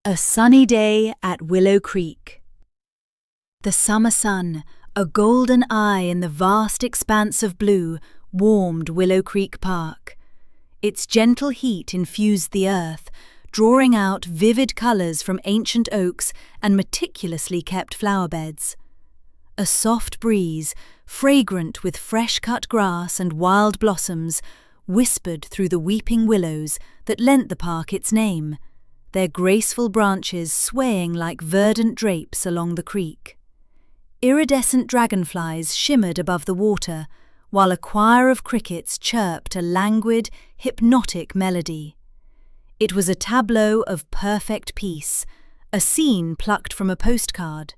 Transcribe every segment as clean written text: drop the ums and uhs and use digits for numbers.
A sunny day at Willow Creek. The summer sun, a golden eye in the vast expanse of blue, warmed Willow Creek Park. Its gentle heat infused the earth, drawing out vivid colours from ancient oaks and meticulously kept flower beds. A soft breeze, fragrant with fresh-cut grass and wild blossoms, whispered through the weeping willows that lent the park its name, their graceful branches swaying like verdant drapes along the creek. Iridescent dragonflies shimmered above the water, while a choir of crickets chirped a languid, hypnotic melody. It was a tableau of perfect peace, a scene plucked from a postcard.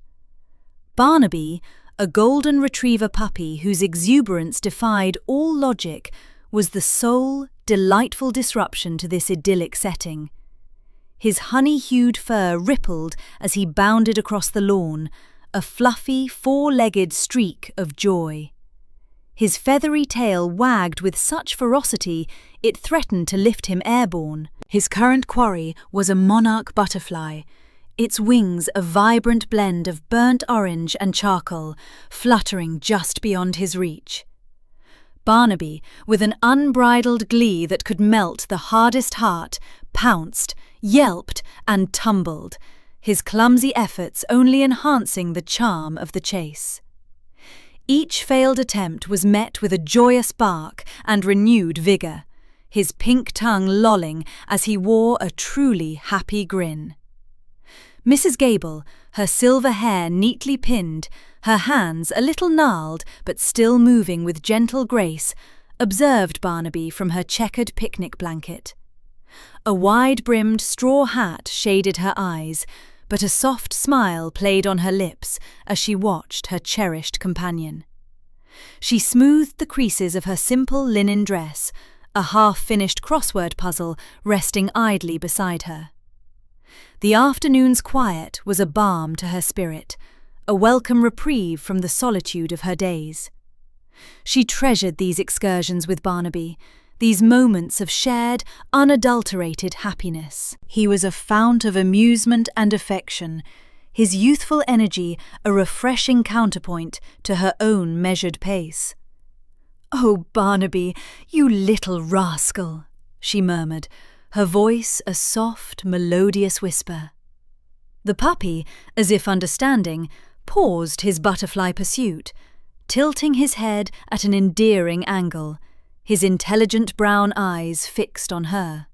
Barnaby, a golden retriever puppy whose exuberance defied all logic, was the sole, delightful disruption to this idyllic setting. His honey-hued fur rippled as he bounded across the lawn, a fluffy, four-legged streak of joy. His feathery tail wagged with such ferocity it threatened to lift him airborne. His current quarry was a monarch butterfly, its wings a vibrant blend of burnt orange and charcoal, fluttering just beyond his reach. Barnaby, with an unbridled glee that could melt the hardest heart, pounced, yelped, and tumbled, his clumsy efforts only enhancing the charm of the chase. Each failed attempt was met with a joyous bark and renewed vigour, his pink tongue lolling as he wore a truly happy grin. Mrs. Gable, her silver hair neatly pinned, her hands a little gnarled but still moving with gentle grace, observed Barnaby from her checkered picnic blanket. A wide-brimmed straw hat shaded her eyes, but a soft smile played on her lips as she watched her cherished companion. She smoothed the creases of her simple linen dress, a half-finished crossword puzzle resting idly beside her. The afternoon's quiet was a balm to her spirit, a welcome reprieve from the solitude of her days. She treasured these excursions with Barnaby, these moments of shared, unadulterated happiness. He was a fount of amusement and affection, his youthful energy a refreshing counterpoint to her own measured pace. "Oh, Barnaby, you little rascal," she murmured, her voice a soft, melodious whisper. The puppy, as if understanding, paused his butterfly pursuit, tilting his head at an endearing angle, his intelligent brown eyes fixed on her.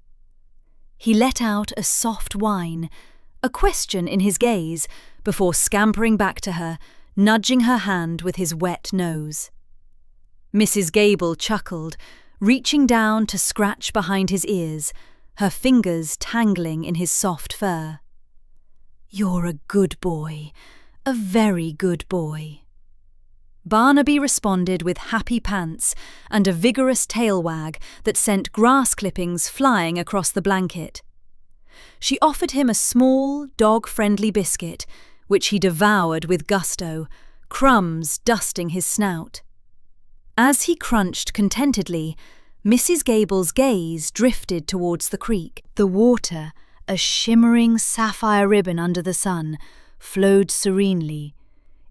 He let out a soft whine, a question in his gaze, before scampering back to her, nudging her hand with his wet nose. Mrs. Gable chuckled, reaching down to scratch behind his ears, her fingers tangling in his soft fur. "You're a good boy, a very good boy." Barnaby responded with happy pants and a vigorous tail wag that sent grass clippings flying across the blanket. She offered him a small, dog-friendly biscuit, which he devoured with gusto, crumbs dusting his snout. As he crunched contentedly, Mrs. Gable's gaze drifted towards the creek. The water, a shimmering sapphire ribbon under the sun, flowed serenely,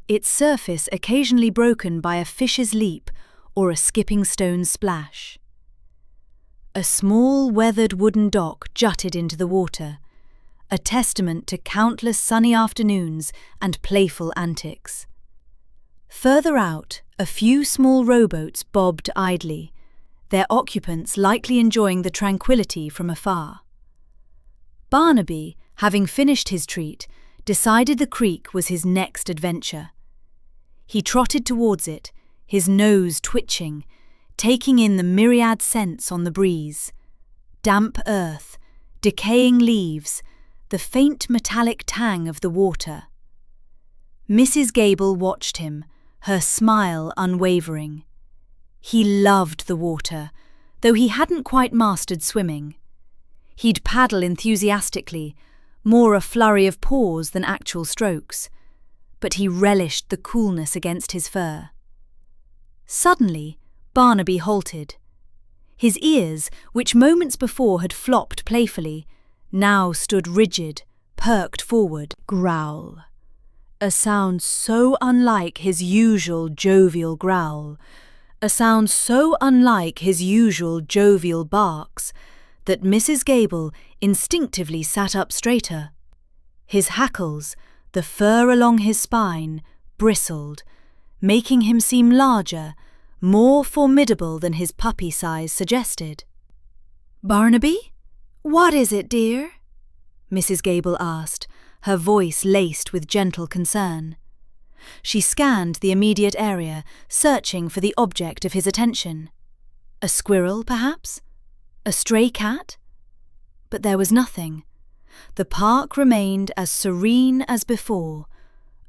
its surface occasionally broken by a fish's leap or a skipping stone's splash. A small weathered wooden dock jutted into the water, a testament to countless sunny afternoons and playful antics. Further out, a few small rowboats bobbed idly, their occupants likely enjoying the tranquility from afar. Barnaby, having finished his treat, decided the creek was his next adventure. He trotted towards it, his nose twitching, taking in the myriad scents on the breeze. Damp earth, decaying leaves, the faint metallic tang of the water. Mrs. Gable watched him, her smile unwavering. He loved the water, though he hadn't quite mastered swimming. He'd paddle enthusiastically, more a flurry of paws than actual strokes, but he relished the coolness against his fur. Suddenly, Barnaby halted. His ears, which moments before had flopped playfully, now stood rigid, perked forward, growl. A sound so unlike his usual jovial growl, a sound so unlike his usual jovial barks, that Mrs. Gable instinctively sat up straighter. His hackles, the fur along his spine, bristled, making him seem larger, more formidable than his puppy size suggested. "Barnaby? What is it, dear?" Mrs. Gable asked, her voice laced with gentle concern. She scanned the immediate area, searching for the object of his attention. A squirrel, perhaps? A stray cat? But there was nothing. The park remained as serene as before,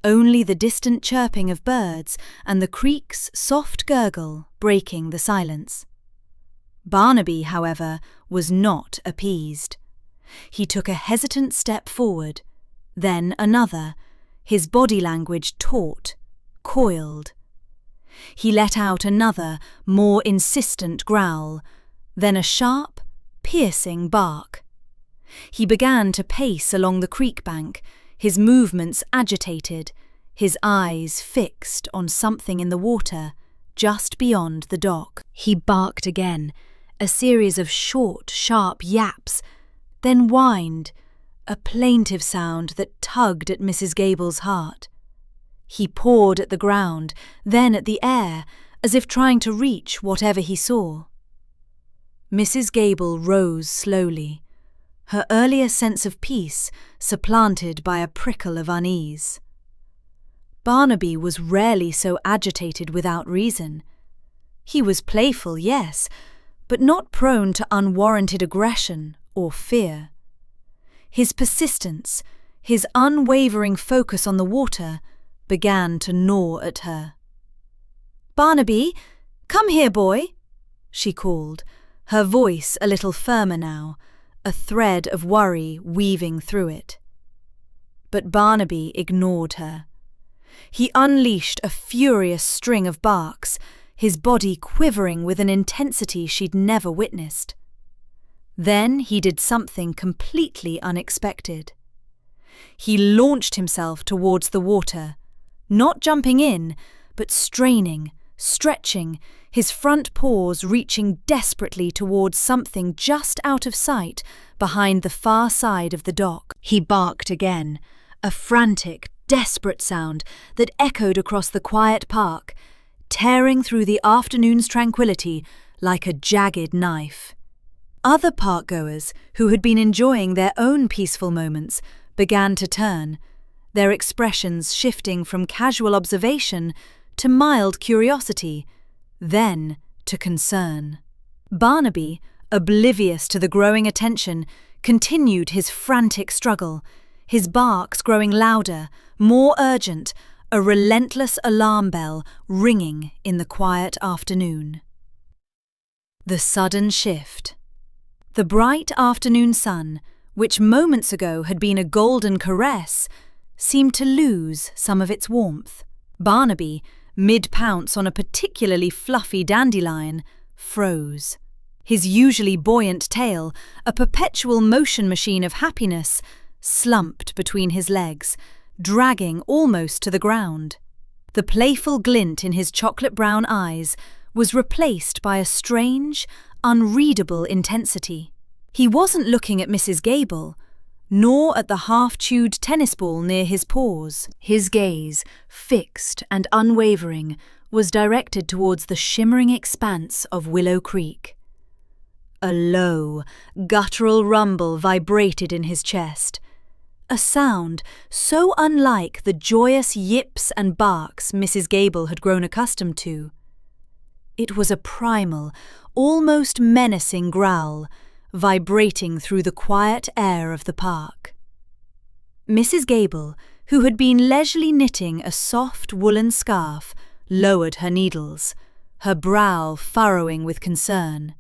only the distant chirping of birds and the creek's soft gurgle breaking the silence. Barnaby, however, was not appeased. He took a hesitant step forward, then another, his body language taut, coiled. He let out another, more insistent growl, then a sharp, piercing bark. He began to pace along the creek bank, his movements agitated, his eyes fixed on something in the water just beyond the dock. He barked again, a series of short, sharp yaps, then whined, a plaintive sound that tugged at Mrs. Gable's heart. He pawed at the ground, then at the air, as if trying to reach whatever he saw. Mrs. Gable rose slowly, her earlier sense of peace supplanted by a prickle of unease. Barnaby was rarely so agitated without reason. He was playful, yes, but not prone to unwarranted aggression or fear. His persistence, his unwavering focus on the water, began to gnaw at her. "Barnaby, come here, boy," she called, her voice a little firmer now, a thread of worry weaving through it. But Barnaby ignored her. He unleashed a furious string of barks, his body quivering with an intensity she'd never witnessed. Then he did something completely unexpected. He launched himself towards the water, not jumping in, but straining, stretching, his front paws reaching desperately towards something just out of sight behind the far side of the dock. He barked again, a frantic, desperate sound that echoed across the quiet park, tearing through the afternoon's tranquility like a jagged knife. Other park-goers, who had been enjoying their own peaceful moments, began to turn, their expressions shifting from casual observation to mild curiosity, then to concern. Barnaby, oblivious to the growing attention, continued his frantic struggle, his barks growing louder, more urgent, a relentless alarm bell ringing in the quiet afternoon. The sudden shift. The bright afternoon sun, which moments ago had been a golden caress, seemed to lose some of its warmth. Barnaby, mid-pounce on a particularly fluffy dandelion, froze. His usually buoyant tail, a perpetual motion machine of happiness, slumped between his legs, dragging almost to the ground. The playful glint in his chocolate-brown eyes was replaced by a strange, unreadable intensity. He wasn't looking at Mrs. Gable, nor at the half-chewed tennis ball near his paws. His gaze, fixed and unwavering, was directed towards the shimmering expanse of Willow Creek. A low, guttural rumble vibrated in his chest, a sound so unlike the joyous yips and barks Mrs. Gable had grown accustomed to. It was a primal, almost menacing growl, vibrating through the quiet air of the park. Mrs. Gable, who had been leisurely knitting a soft woolen scarf, lowered her needles, her brow furrowing with concern.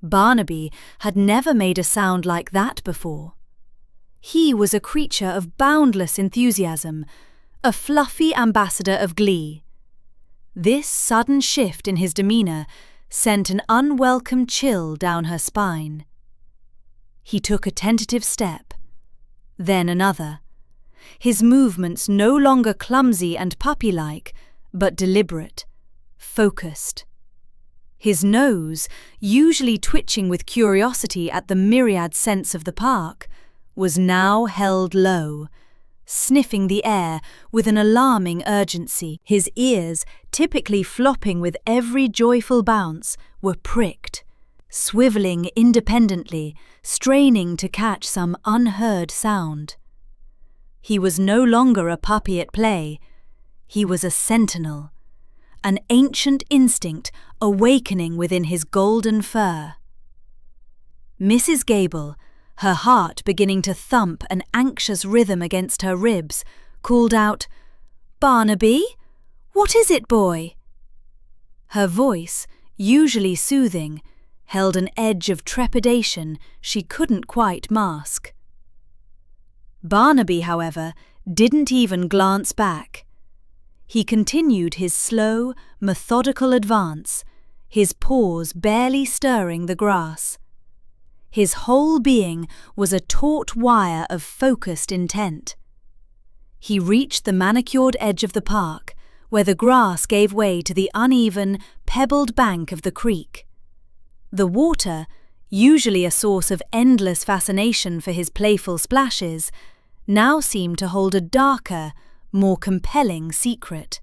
Barnaby had never made a sound like that before. He was a creature of boundless enthusiasm, a fluffy ambassador of glee. This sudden shift in his demeanour sent an unwelcome chill down her spine. He took a tentative step, then another. His movements no longer clumsy and puppy-like, but deliberate, focused. His nose, usually twitching with curiosity at the myriad scents of the park, was now held low, sniffing the air with an alarming urgency. His ears, typically flopping with every joyful bounce, were pricked, swiveling independently, straining to catch some unheard sound. He was no longer a puppy at play. He was a sentinel, an ancient instinct awakening within his golden fur. Mrs. Gable, her heart beginning to thump an anxious rhythm against her ribs, called out, "Barnaby, what is it, boy?" Her voice, usually soothing, held an edge of trepidation she couldn't quite mask. Barnaby, however, didn't even glance back. He continued his slow, methodical advance, his paws barely stirring the grass. His whole being was a taut wire of focused intent. He reached the manicured edge of the park, where the grass gave way to the uneven, pebbled bank of the creek. The water, usually a source of endless fascination for his playful splashes, now seemed to hold a darker, more compelling secret.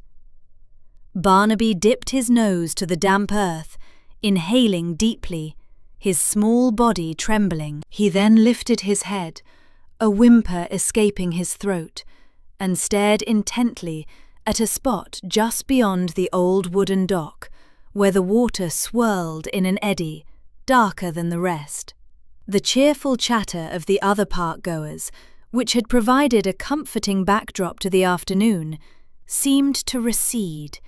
Barnaby dipped his nose to the damp earth, inhaling deeply, his small body trembling. He then lifted his head, a whimper escaping his throat, and stared intently at a spot just beyond the old wooden dock, where the water swirled in an eddy, darker than the rest. The cheerful chatter of the other park-goers, which had provided a comforting backdrop to the afternoon, seemed to recede,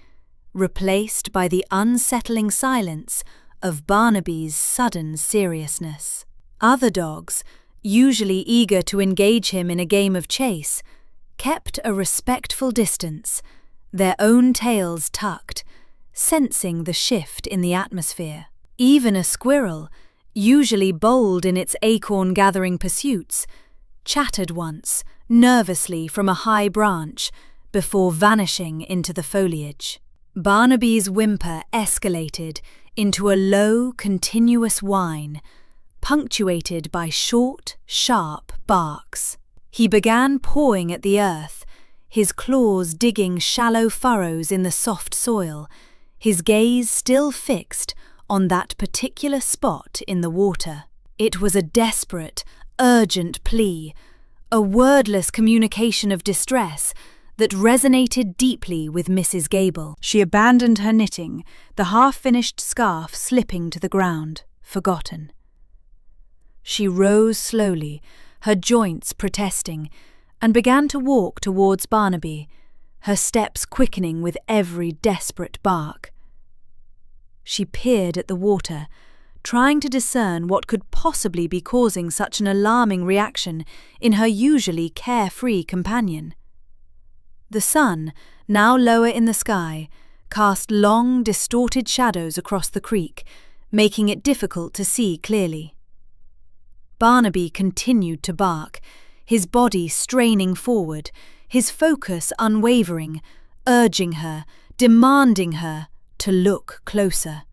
replaced by the unsettling silence of Barnaby's sudden seriousness. Other dogs, usually eager to engage him in a game of chase, kept a respectful distance, their own tails tucked, sensing the shift in the atmosphere. Even a squirrel, usually bold in its acorn-gathering pursuits, chattered once, nervously from a high branch, before vanishing into the foliage. Barnaby's whimper escalated into a low, continuous whine, punctuated by short, sharp barks. He began pawing at the earth, his claws digging shallow furrows in the soft soil, his gaze still fixed on that particular spot in the water. It was a desperate, urgent plea, a wordless communication of distress that resonated deeply with Mrs. Gable. She abandoned her knitting, the half-finished scarf slipping to the ground, forgotten. She rose slowly, her joints protesting, and began to walk towards Barnaby, her steps quickening with every desperate bark. She peered at the water, trying to discern what could possibly be causing such an alarming reaction in her usually carefree companion. The sun, now lower in the sky, cast long, distorted shadows across the creek, making it difficult to see clearly. Barnaby continued to bark, his body straining forward, his focus unwavering, urging her, demanding her to look closer,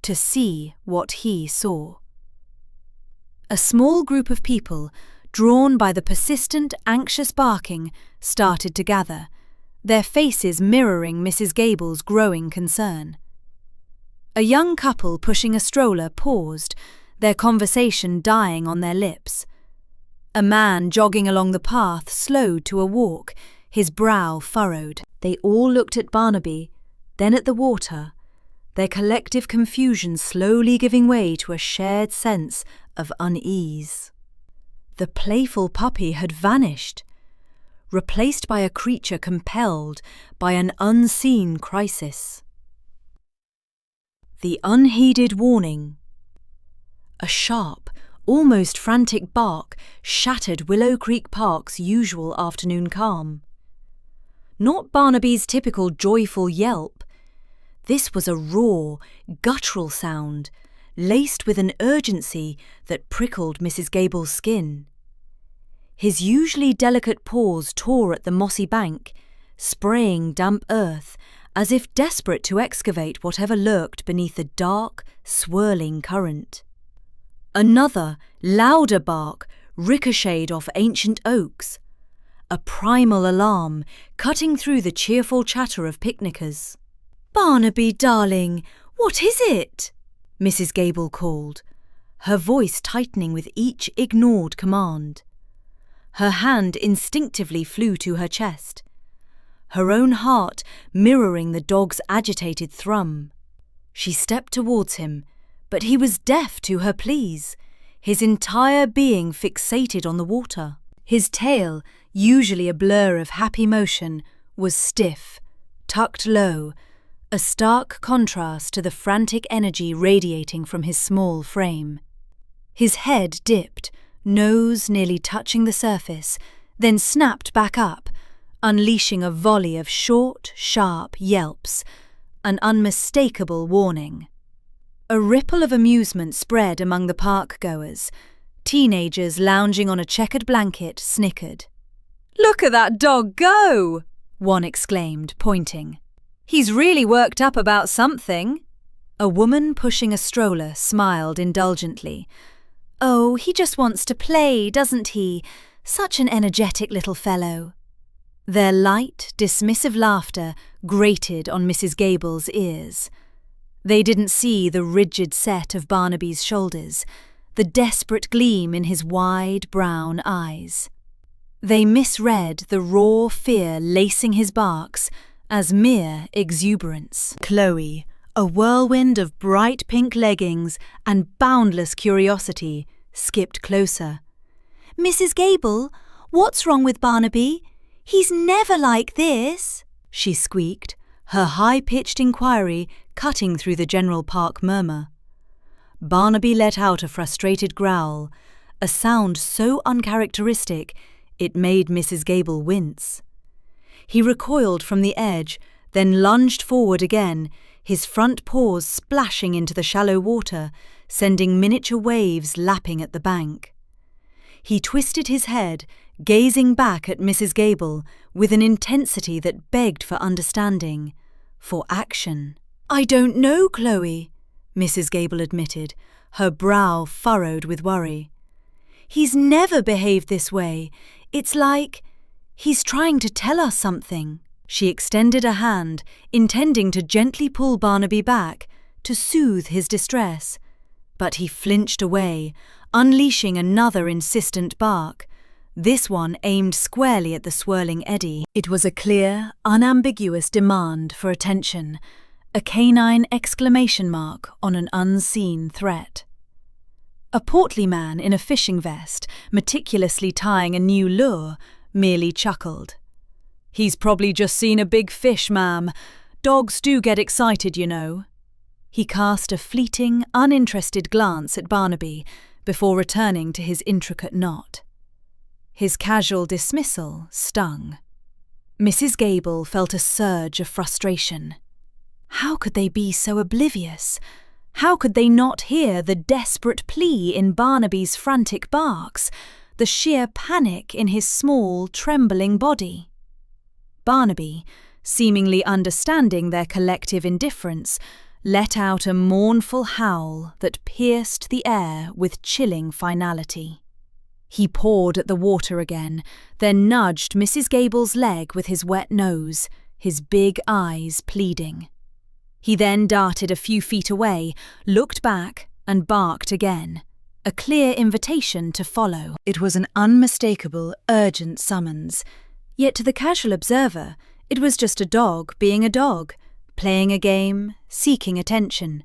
to see what he saw. A small group of people, drawn by the persistent, anxious barking, started to gather, their faces mirroring Mrs. Gable's growing concern. A young couple pushing a stroller paused, their conversation dying on their lips. A man jogging along the path slowed to a walk, his brow furrowed. They all looked at Barnaby, then at the water, their collective confusion slowly giving way to a shared sense of unease. The playful puppy had vanished, replaced by a creature compelled by an unseen crisis. The unheeded warning. A sharp, almost frantic bark shattered Willow Creek Park's usual afternoon calm. Not Barnaby's typical joyful yelp. This was a raw, guttural sound, laced with an urgency that prickled Mrs. Gable's skin. His usually delicate paws tore at the mossy bank, spraying damp earth as if desperate to excavate whatever lurked beneath the dark, swirling current. Another, louder bark ricocheted off ancient oaks, a primal alarm cutting through the cheerful chatter of picnickers. "Barnaby, darling, what is it?" Mrs. Gable called, her voice tightening with each ignored command. Her hand instinctively flew to her chest, her own heart mirroring the dog's agitated thrum. She stepped towards him, but he was deaf to her pleas, his entire being fixated on the water. His tail, usually a blur of happy motion, was stiff, tucked low, a stark contrast to the frantic energy radiating from his small frame. His head dipped, nose nearly touching the surface, then snapped back up, unleashing a volley of short, sharp yelps, an unmistakable warning. A ripple of amusement spread among the park-goers. Teenagers lounging on a checkered blanket snickered. "Look at that dog go!" one exclaimed, pointing. "He's really worked up about something." A woman pushing a stroller smiled indulgently. "Oh, he just wants to play, doesn't he? Such an energetic little fellow." Their light, dismissive laughter grated on Mrs. Gable's ears. They didn't see the rigid set of Barnaby's shoulders, the desperate gleam in his wide brown eyes. They misread the raw fear lacing his barks as mere exuberance. Chloe, a whirlwind of bright pink leggings and boundless curiosity, skipped closer. "Mrs. Gable, what's wrong with Barnaby? He's never like this," she squeaked, her high-pitched inquiry cutting through the general park murmur. Barnaby let out a frustrated growl, a sound so uncharacteristic it made Mrs. Gable wince. He recoiled from the edge, then lunged forward again, his front paws splashing into the shallow water, sending miniature waves lapping at the bank. He twisted his head, gazing back at Mrs. Gable with an intensity that begged for understanding, for action. "I don't know, Chloe," Mrs. Gable admitted, her brow furrowed with worry. "He's never behaved this way. It's like he's trying to tell us something." She extended a hand, intending to gently pull Barnaby back, to soothe his distress, but he flinched away, unleashing another insistent bark, this one aimed squarely at the swirling eddy. It was a clear, unambiguous demand for attention, a canine exclamation mark on an unseen threat. A portly man in a fishing vest, meticulously tying a new lure, merely chuckled. "He's probably just seen a big fish, ma'am. Dogs do get excited, you know." He cast a fleeting, uninterested glance at Barnaby before returning to his intricate knot. His casual dismissal stung. Mrs. Gable felt a surge of frustration. How could they be so oblivious? How could they not hear the desperate plea in Barnaby's frantic barks, the sheer panic in his small, trembling body? Barnaby, seemingly understanding their collective indifference, let out a mournful howl that pierced the air with chilling finality. He pawed at the water again, then nudged Mrs. Gable's leg with his wet nose, his big eyes pleading. He then darted a few feet away, looked back, and barked again, a clear invitation to follow. It was an unmistakable, urgent summons. Yet to the casual observer, it was just a dog being a dog, playing a game, seeking attention.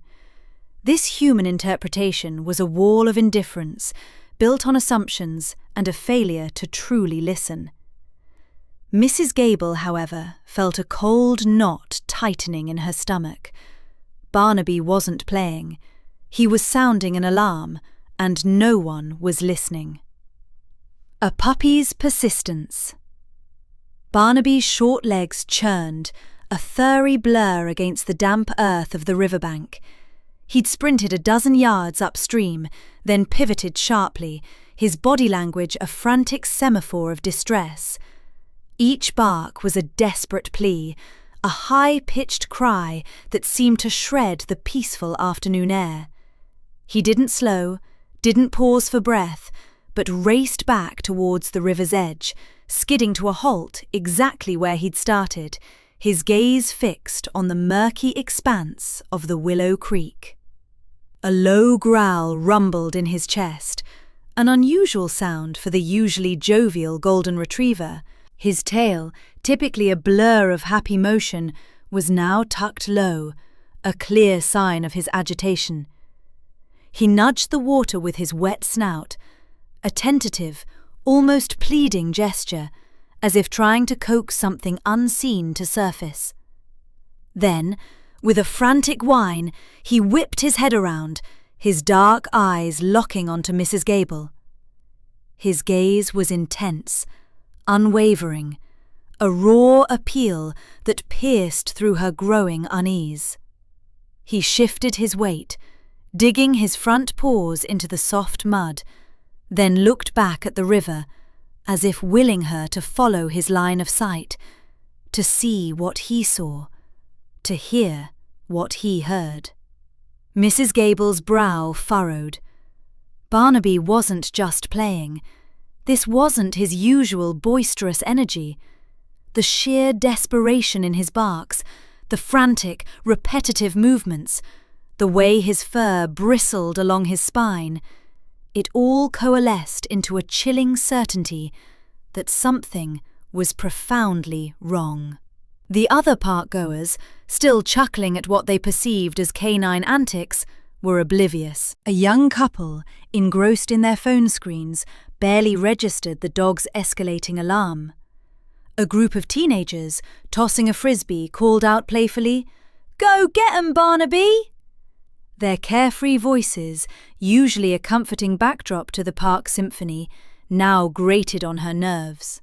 This human interpretation was a wall of indifference, built on assumptions and a failure to truly listen. Mrs. Gable, however, felt a cold knot tightening in her stomach. Barnaby wasn't playing. He was sounding an alarm, and no one was listening. A puppy's persistence. Barnaby's short legs churned, a furry blur against the damp earth of the riverbank. He'd sprinted a dozen yards upstream, then pivoted sharply, his body language a frantic semaphore of distress. Each bark was a desperate plea, a high-pitched cry that seemed to shred the peaceful afternoon air. He didn't slow, didn't pause for breath, but raced back towards the river's edge, skidding to a halt exactly where he'd started, his gaze fixed on the murky expanse of the Willow Creek. A low growl rumbled in his chest, an unusual sound for the usually jovial golden retriever. His tail, typically a blur of happy motion, was now tucked low, a clear sign of his agitation. He nudged the water with his wet snout, a tentative, almost pleading gesture, as if trying to coax something unseen to surface. Then, with a frantic whine, he whipped his head around, his dark eyes locking onto Mrs. Gable. His gaze was intense, unwavering, a raw appeal that pierced through her growing unease. He shifted his weight, digging his front paws into the soft mud, then looked back at the river, as if willing her to follow his line of sight, to see what he saw, to hear what he heard. Mrs. Gable's brow furrowed. Barnaby wasn't just playing. This wasn't his usual boisterous energy. The sheer desperation in his barks, the frantic, repetitive movements, the way his fur bristled along his spine, it all coalesced into a chilling certainty that something was profoundly wrong. The other park-goers, still chuckling at what they perceived as canine antics, were oblivious. A young couple, engrossed in their phone screens, barely registered the dog's escalating alarm. A group of teenagers, tossing a frisbee, called out playfully, "Go get 'em, Barnaby!" Their carefree voices, usually a comforting backdrop to the park symphony, now grated on her nerves.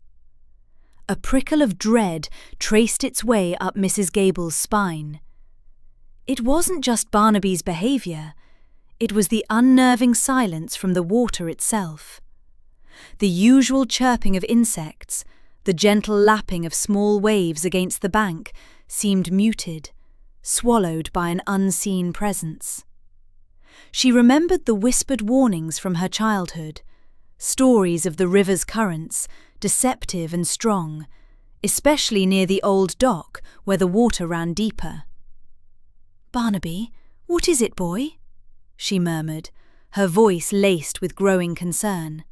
A prickle of dread traced its way up Mrs. Gable's spine. It wasn't just Barnaby's behaviour, it was the unnerving silence from the water itself. The usual chirping of insects, the gentle lapping of small waves against the bank, seemed muted, swallowed by an unseen presence. She remembered the whispered warnings from her childhood, stories of the river's currents, deceptive and strong, especially near the old dock where the water ran deeper. "Barnaby, what is it, boy?" she murmured, her voice laced with growing concern.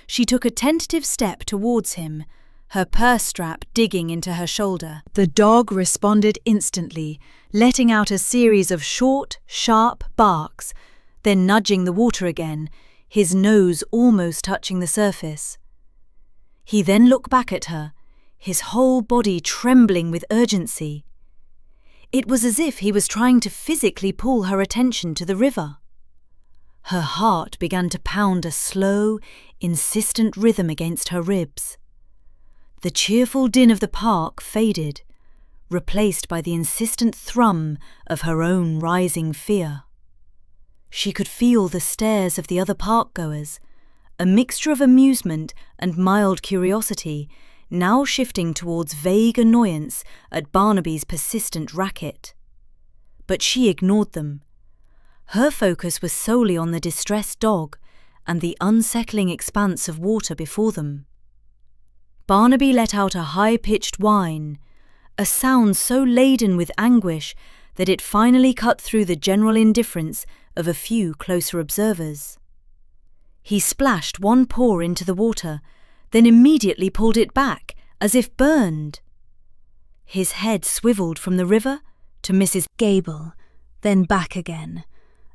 She took a tentative step towards him, her purse strap digging into her shoulder. The dog responded instantly, letting out a series of short, sharp barks, then nudging the water again, his nose almost touching the surface. He then looked back at her, his whole body trembling with urgency. It was as if he was trying to physically pull her attention to the river. Her heart began to pound a slow, insistent rhythm against her ribs. The cheerful din of the park faded, replaced by the insistent thrum of her own rising fear. She could feel the stares of the other park-goers, a mixture of amusement and mild curiosity, now shifting towards vague annoyance at Barnaby's persistent racket. But she ignored them. Her focus was solely on the distressed dog and the unsettling expanse of water before them. Barnaby let out a high-pitched whine, a sound so laden with anguish that it finally cut through the general indifference of a few closer observers. He splashed one paw into the water, then immediately pulled it back, as if burned. His head swiveled from the river to Mrs. Gable, then back again,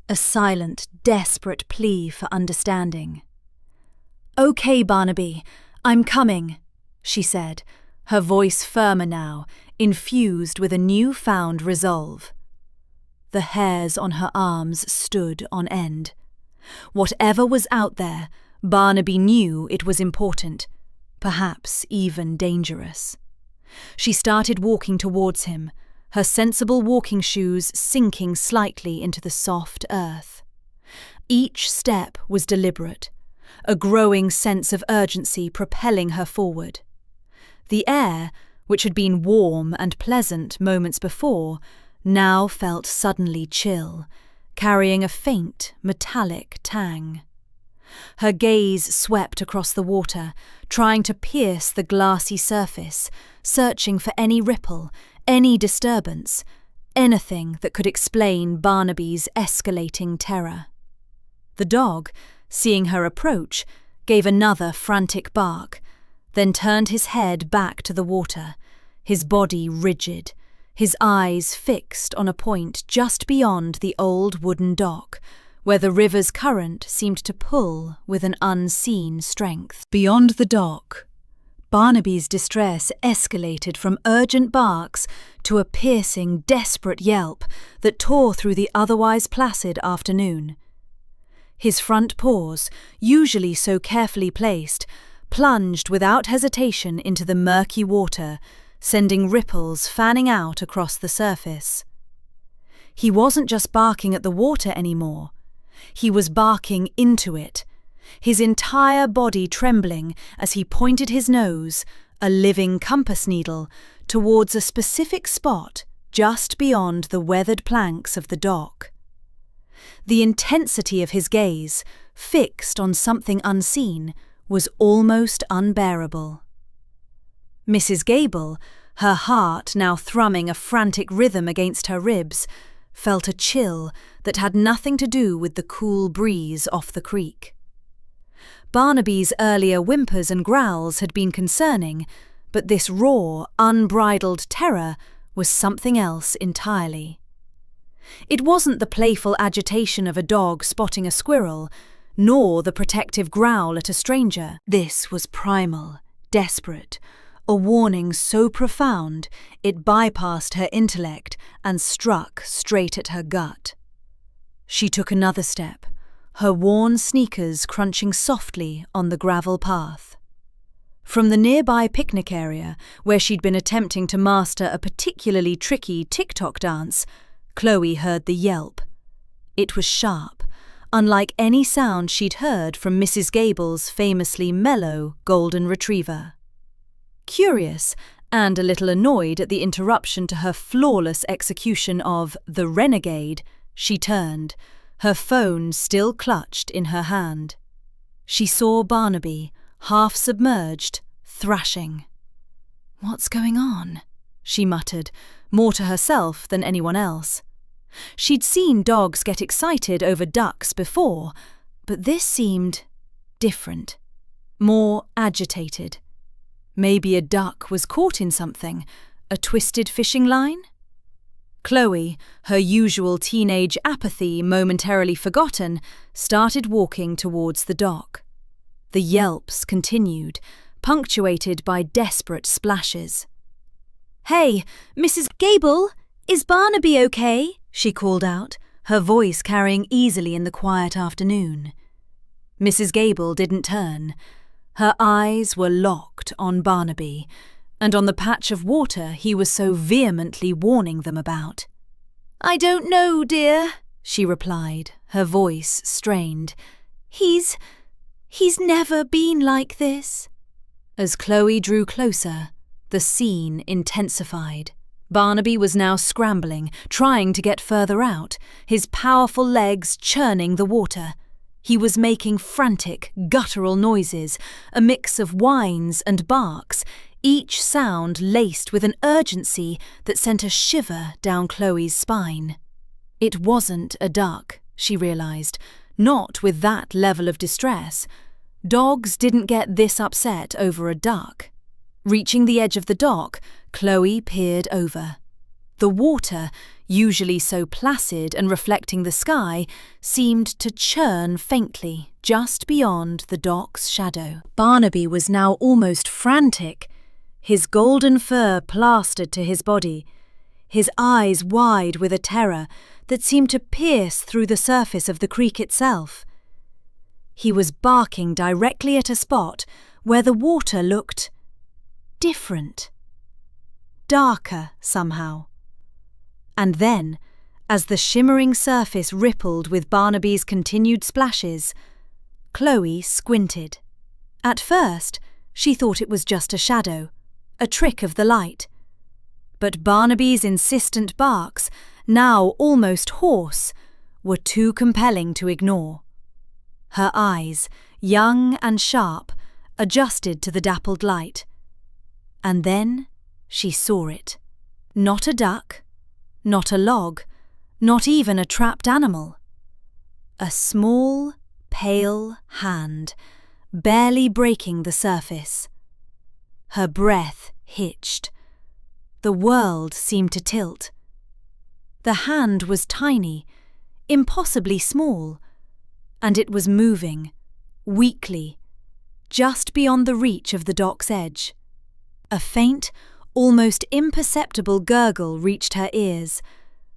a silent, desperate plea for understanding. "Okay, Barnaby, I'm coming," she said, her voice firmer now, infused with a new-found resolve. The hairs on her arms stood on end. Whatever was out there, Barnaby knew it was important, perhaps even dangerous. She started walking towards him, her sensible walking shoes sinking slightly into the soft earth. Each step was deliberate, a growing sense of urgency propelling her forward. The air, which had been warm and pleasant moments before, now felt suddenly chill, carrying a faint, metallic tang. Her gaze swept across the water, trying to pierce the glassy surface, searching for any ripple, any disturbance, anything that could explain Barnaby's escalating terror. The dog, seeing her approach, gave another frantic bark, then turned his head back to the water, his body rigid, his eyes fixed on a point just beyond the old wooden dock, where the river's current seemed to pull with an unseen strength. Beyond the dock, Barnaby's distress escalated from urgent barks to a piercing, desperate yelp that tore through the otherwise placid afternoon. His front paws, usually so carefully placed, plunged without hesitation into the murky water, sending ripples fanning out across the surface. He wasn't just barking at the water anymore. He was barking into it, his entire body trembling as he pointed his nose, a living compass needle, towards a specific spot just beyond the weathered planks of the dock. The intensity of his gaze, fixed on something unseen, was almost unbearable. Mrs. Gable, her heart now thrumming a frantic rhythm against her ribs, felt a chill that had nothing to do with the cool breeze off the creek. Barnaby's earlier whimpers and growls had been concerning, but this raw, unbridled terror was something else entirely. It wasn't the playful agitation of a dog spotting a squirrel, nor the protective growl at a stranger. This was primal, desperate, a warning so profound it bypassed her intellect and struck straight at her gut. She took another step, her worn sneakers crunching softly on the gravel path. From the nearby picnic area, where she'd been attempting to master a particularly tricky TikTok dance, Chloe heard the yelp. It was sharp, unlike any sound she'd heard from Mrs. Gable's famously mellow golden retriever. Curious and a little annoyed at the interruption to her flawless execution of The Renegade, she turned, her phone still clutched in her hand. She saw Barnaby, half submerged, thrashing. "What's going on?" she muttered, more to herself than anyone else. She'd seen dogs get excited over ducks before, but this seemed different, more agitated. Maybe a duck was caught in something, a twisted fishing line? Chloe, her usual teenage apathy momentarily forgotten, started walking towards the dock. The yelps continued, punctuated by desperate splashes. "Hey, Mrs. Gable, is Barnaby okay?" she called out, her voice carrying easily in the quiet afternoon. Mrs. Gable didn't turn. Her eyes were locked on Barnaby, and on the patch of water he was so vehemently warning them about. "I don't know, dear," she replied, her voice strained. He's never been like this." As Chloe drew closer, the scene intensified. Barnaby was now scrambling, trying to get further out, his powerful legs churning the water. He was making frantic, guttural noises, a mix of whines and barks, each sound laced with an urgency that sent a shiver down Chloe's spine. It wasn't a duck, she realised, not with that level of distress. Dogs didn't get this upset over a duck. Reaching the edge of the dock, Chloe peered over. The water, usually so placid and reflecting the sky, seemed to churn faintly just beyond the dock's shadow. Barnaby was now almost frantic, his golden fur plastered to his body, his eyes wide with a terror that seemed to pierce through the surface of the creek itself. He was barking directly at a spot where the water looked different, darker somehow. And then, as the shimmering surface rippled with Barnaby's continued splashes, Chloe squinted. At first, she thought it was just a shadow, a trick of the light. But Barnaby's insistent barks, now almost hoarse, were too compelling to ignore. Her eyes, young and sharp, adjusted to the dappled light. And then she saw it. Not a duck, not a log, not even a trapped animal. A small, pale hand, barely breaking the surface. Her breath hitched. The world seemed to tilt. The hand was tiny, impossibly small, and it was moving, weakly, just beyond the reach of the dock's edge. A faint, almost imperceptible gurgle reached her ears,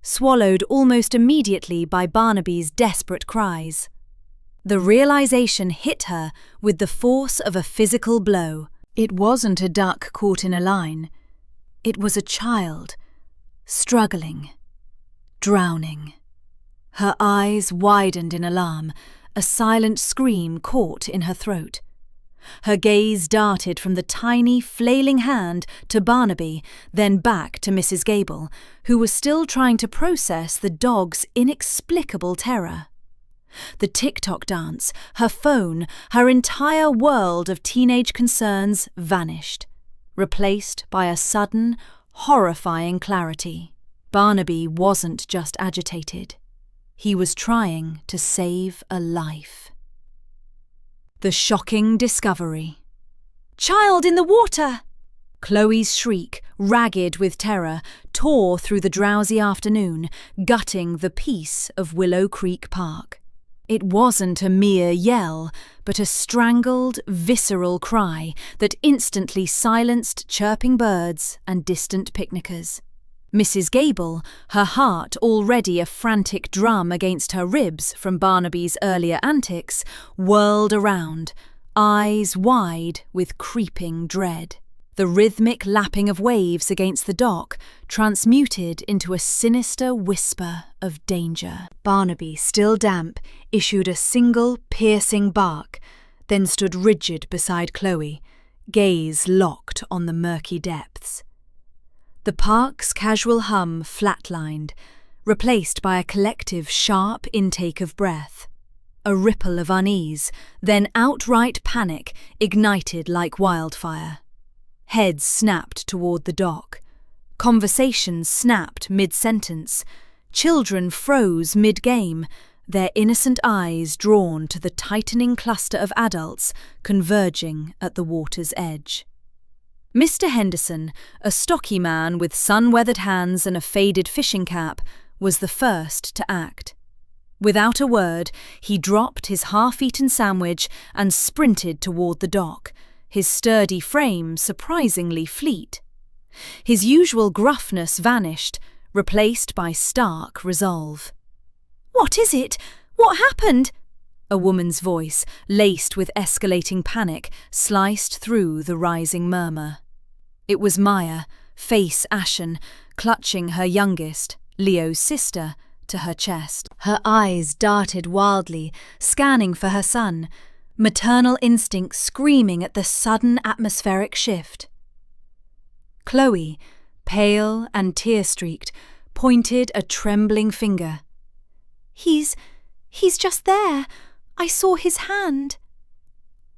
swallowed almost immediately by Barnaby's desperate cries. The realization hit her with the force of a physical blow. It wasn't a duck caught in a line. It was a child, struggling, drowning. Her eyes widened in alarm, a silent scream caught in her throat. Her gaze darted from the tiny, flailing hand to Barnaby, then back to Mrs. Gable, who was still trying to process the dog's inexplicable terror. The TikTok dance, her phone, her entire world of teenage concerns vanished, replaced by a sudden, horrifying clarity. Barnaby wasn't just agitated. He was trying to save a life. The shocking discovery. "Child in the water!" Chloe's shriek, ragged with terror, tore through the drowsy afternoon, gutting the peace of Willow Creek Park. It wasn't a mere yell, but a strangled, visceral cry that instantly silenced chirping birds and distant picnickers. Mrs. Gable, her heart already a frantic drum against her ribs from Barnaby's earlier antics, whirled around, eyes wide with creeping dread. The rhythmic lapping of waves against the dock transmuted into a sinister whisper of danger. Barnaby, still damp, issued a single piercing bark, then stood rigid beside Chloe, gaze locked on the murky depths. The park's casual hum flatlined, replaced by a collective sharp intake of breath. A ripple of unease, then outright panic, ignited like wildfire. Heads snapped toward the dock. Conversations snapped mid-sentence. Children froze mid-game, their innocent eyes drawn to the tightening cluster of adults converging at the water's edge. Mr. Henderson, a stocky man with sun-weathered hands and a faded fishing cap, was the first to act. Without a word, he dropped his half-eaten sandwich and sprinted toward the dock, his sturdy frame surprisingly fleet. His usual gruffness vanished, replaced by stark resolve. "What is it? What happened?" A woman's voice, laced with escalating panic, sliced through the rising murmur. It was Maya, face ashen, clutching her youngest, Leo's sister, to her chest. Her eyes darted wildly, scanning for her son, maternal instinct screaming at the sudden atmospheric shift. Chloe, pale and tear-streaked, pointed a trembling finger. He's just there. I saw his hand."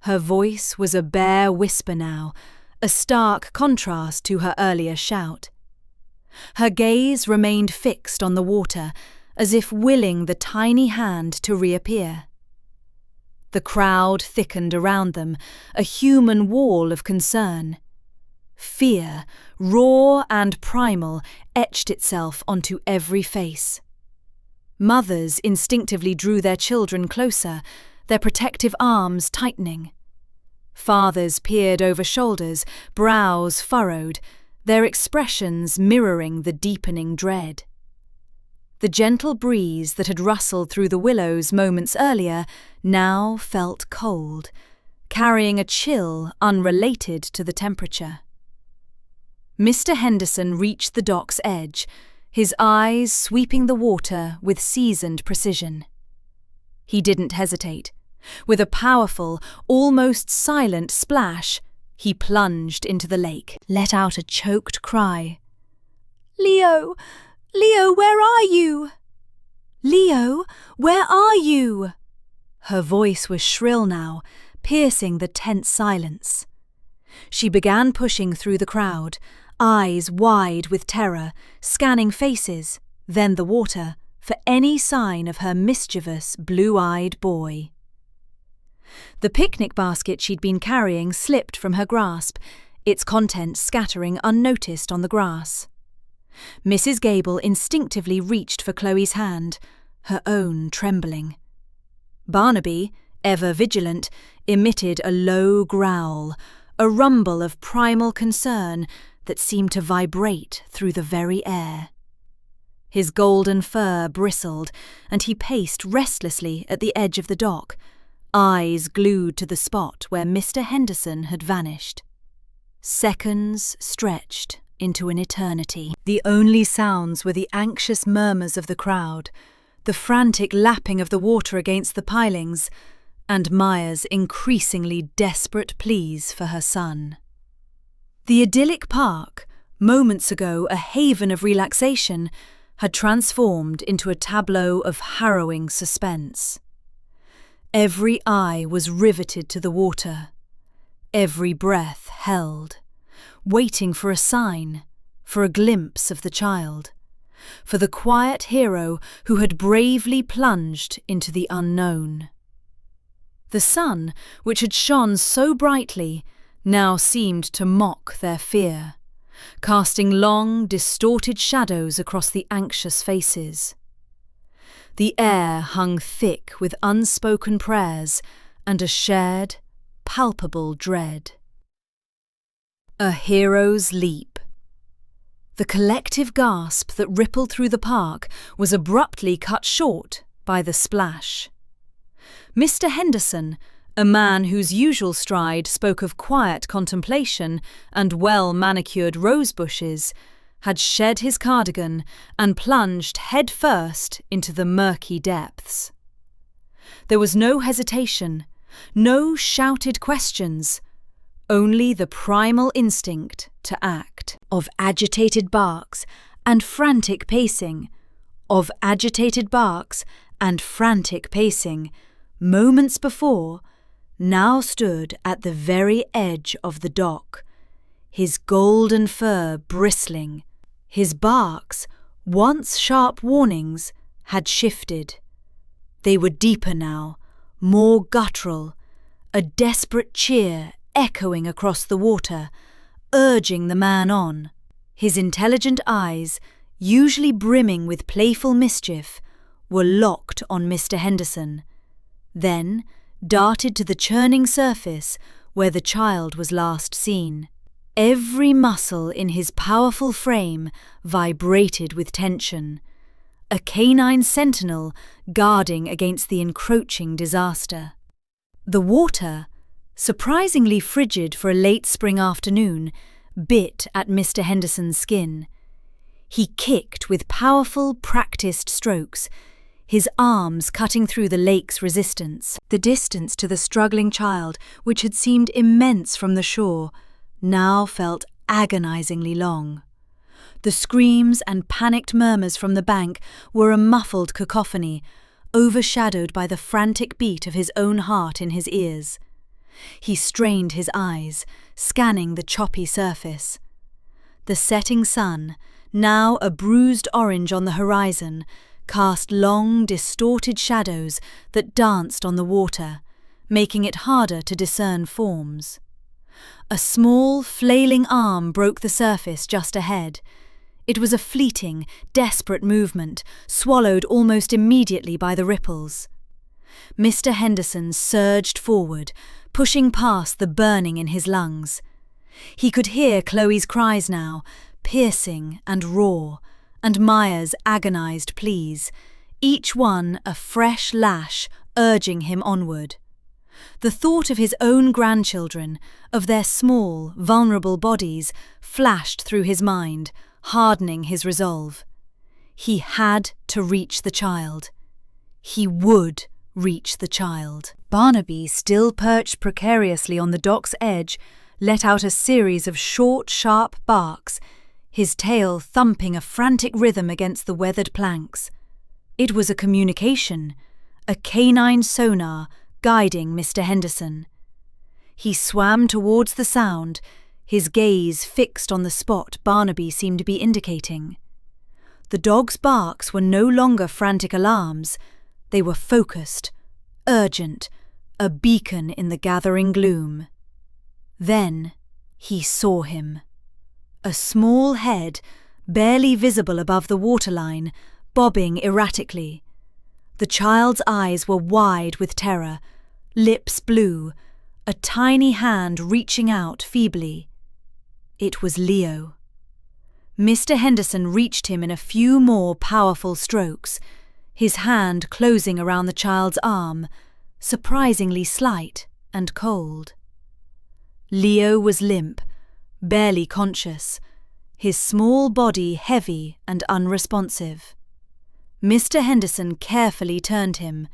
Her voice was a bare whisper now, a stark contrast to her earlier shout. Her gaze remained fixed on the water, as if willing the tiny hand to reappear. The crowd thickened around them, a human wall of concern. Fear, raw and primal, etched itself onto every face. Mothers instinctively drew their children closer, their protective arms tightening. Fathers peered over shoulders, brows furrowed, their expressions mirroring the deepening dread. The gentle breeze that had rustled through the willows moments earlier now felt cold, carrying a chill unrelated to the temperature. Mr. Henderson reached the dock's edge, his eyes sweeping the water with seasoned precision. He didn't hesitate. With a powerful, almost silent splash, he plunged into the lake, let out a choked cry. "Leo! Leo, where are you? Leo, where are you?" Her voice was shrill now, piercing the tense silence. She began pushing through the crowd, eyes wide with terror, scanning faces, then the water, for any sign of her mischievous, blue-eyed boy. The picnic basket she'd been carrying slipped from her grasp, its contents scattering unnoticed on the grass. Mrs. Gable instinctively reached for Chloe's hand, her own trembling. Barnaby, ever vigilant, emitted a low growl, a rumble of primal concern that seemed to vibrate through the very air. His golden fur bristled, and he paced restlessly at the edge of the dock, eyes glued to the spot where Mr. Henderson had vanished. Seconds stretched into an eternity. The only sounds were the anxious murmurs of the crowd, the frantic lapping of the water against the pilings, and Maya's increasingly desperate pleas for her son. The idyllic park, moments ago a haven of relaxation, had transformed into a tableau of harrowing suspense. Every eye was riveted to the water, every breath held, waiting for a sign, for a glimpse of the child, for the quiet hero who had bravely plunged into the unknown. The sun, which had shone so brightly, now seemed to mock their fear, casting long, distorted shadows across the anxious faces. The air hung thick with unspoken prayers and a shared, palpable dread. A hero's leap. The collective gasp that rippled through the park was abruptly cut short by the splash. Mr. Henderson, a man whose usual stride spoke of quiet contemplation and well-manicured rose bushes, had shed his cardigan and plunged head-first into the murky depths. There was no hesitation, no shouted questions, only the primal instinct to act. Of agitated barks and frantic pacing, of agitated barks and frantic pacing, moments before, now stood at the very edge of the dock, his golden fur bristling. His barks, once sharp warnings, had shifted. They were deeper now, more guttural, a desperate cheer echoing across the water, urging the man on. His intelligent eyes, usually brimming with playful mischief, were locked on Mr. Henderson, then darted to the churning surface where the child was last seen. Every muscle in his powerful frame vibrated with tension, a canine sentinel guarding against the encroaching disaster. The water, surprisingly frigid for a late spring afternoon, bit at Mr. Henderson's skin. He kicked with powerful, practiced strokes, his arms cutting through the lake's resistance. The distance to the struggling child, which had seemed immense from the shore, now felt agonizingly long. The screams and panicked murmurs from the bank were a muffled cacophony, overshadowed by the frantic beat of his own heart in his ears. He strained his eyes, scanning the choppy surface. The setting sun, now a bruised orange on the horizon, cast long, distorted shadows that danced on the water, making it harder to discern forms. A small, flailing arm broke the surface just ahead. It was a fleeting, desperate movement, swallowed almost immediately by the ripples. Mr. Henderson surged forward, pushing past the burning in his lungs. He could hear Chloe's cries now, piercing and raw, and Maya's agonized pleas, each one a fresh lash urging him onward. The thought of his own grandchildren, of their small, vulnerable bodies, flashed through his mind, hardening his resolve. He had to reach the child. He would reach the child. Barnaby, still perched precariously on the dock's edge, let out a series of short, sharp barks, his tail thumping a frantic rhythm against the weathered planks. It was a communication, a canine sonar guiding Mr. Henderson. He swam towards the sound, his gaze fixed on the spot Barnaby seemed to be indicating. The dog's barks were no longer frantic alarms. They were focused, urgent, a beacon in the gathering gloom. Then he saw him. A small head, barely visible above the waterline, bobbing erratically. The child's eyes were wide with terror, lips blue, a tiny hand reaching out feebly. It was Leo. Mr. Henderson reached him in a few more powerful strokes, his hand closing around the child's arm, surprisingly slight and cold. Leo was limp, barely conscious, his small body heavy and unresponsive. Mr. Henderson carefully turned him,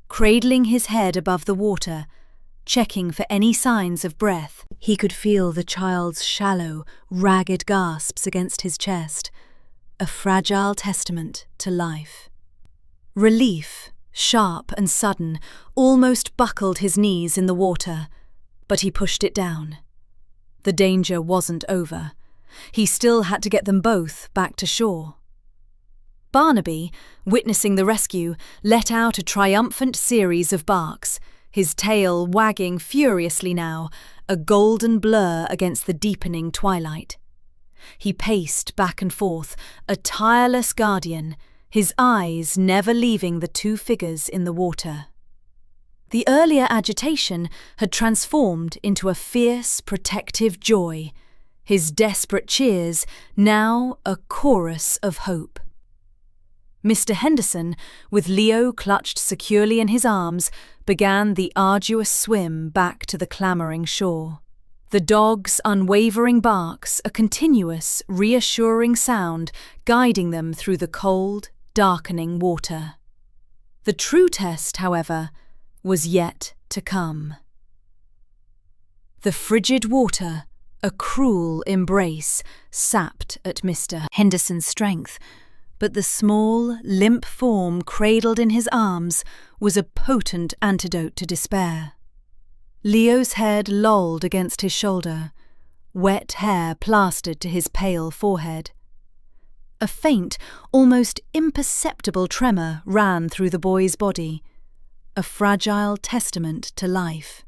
cradling his head above the water, checking for any signs of breath. He could feel the child's shallow, ragged gasps against his chest, a fragile testament to life. Relief, sharp and sudden, almost buckled his knees in the water, but he pushed it down. The danger wasn't over. He still had to get them both back to shore. Barnaby, witnessing the rescue, let out a triumphant series of barks, his tail wagging furiously now, a golden blur against the deepening twilight. He paced back and forth, a tireless guardian, his eyes never leaving the two figures in the water. The earlier agitation had transformed into a fierce, protective joy, his desperate cheers now a chorus of hope. Mr. Henderson, with Leo clutched securely in his arms, began the arduous swim back to the clamouring shore. The dog's unwavering barks, a continuous, reassuring sound, guiding them through the cold, darkening water. The true test, however, was yet to come. The frigid water, a cruel embrace, sapped at Mr. Henderson's strength, but the small, limp form cradled in his arms was a potent antidote to despair. Leo's head lolled against his shoulder, wet hair plastered to his pale forehead. A faint, almost imperceptible tremor ran through the boy's body, a fragile testament to life.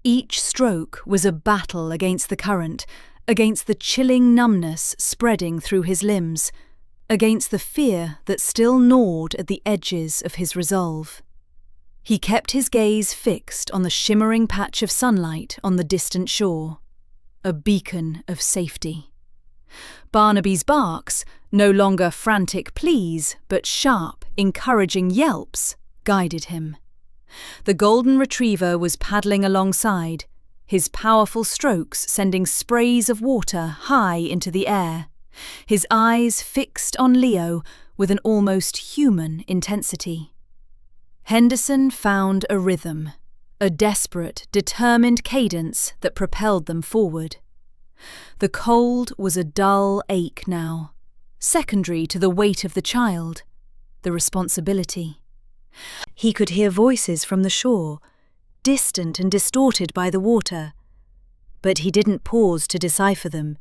Each stroke was a battle against the current, against the chilling numbness spreading through his limbs, against the fear that still gnawed at the edges of his resolve. He kept his gaze fixed on the shimmering patch of sunlight on the distant shore, a beacon of safety. Barnaby's barks, no longer frantic pleas, but sharp, encouraging yelps, guided him. The golden retriever was paddling alongside, his powerful strokes sending sprays of water high into the air, his eyes fixed on Leo with an almost human intensity. Henderson found a rhythm, a desperate, determined cadence that propelled them forward. The cold was a dull ache now, secondary to the weight of the child, the responsibility. He could hear voices from the shore, distant and distorted by the water, but he didn't pause to decipher them.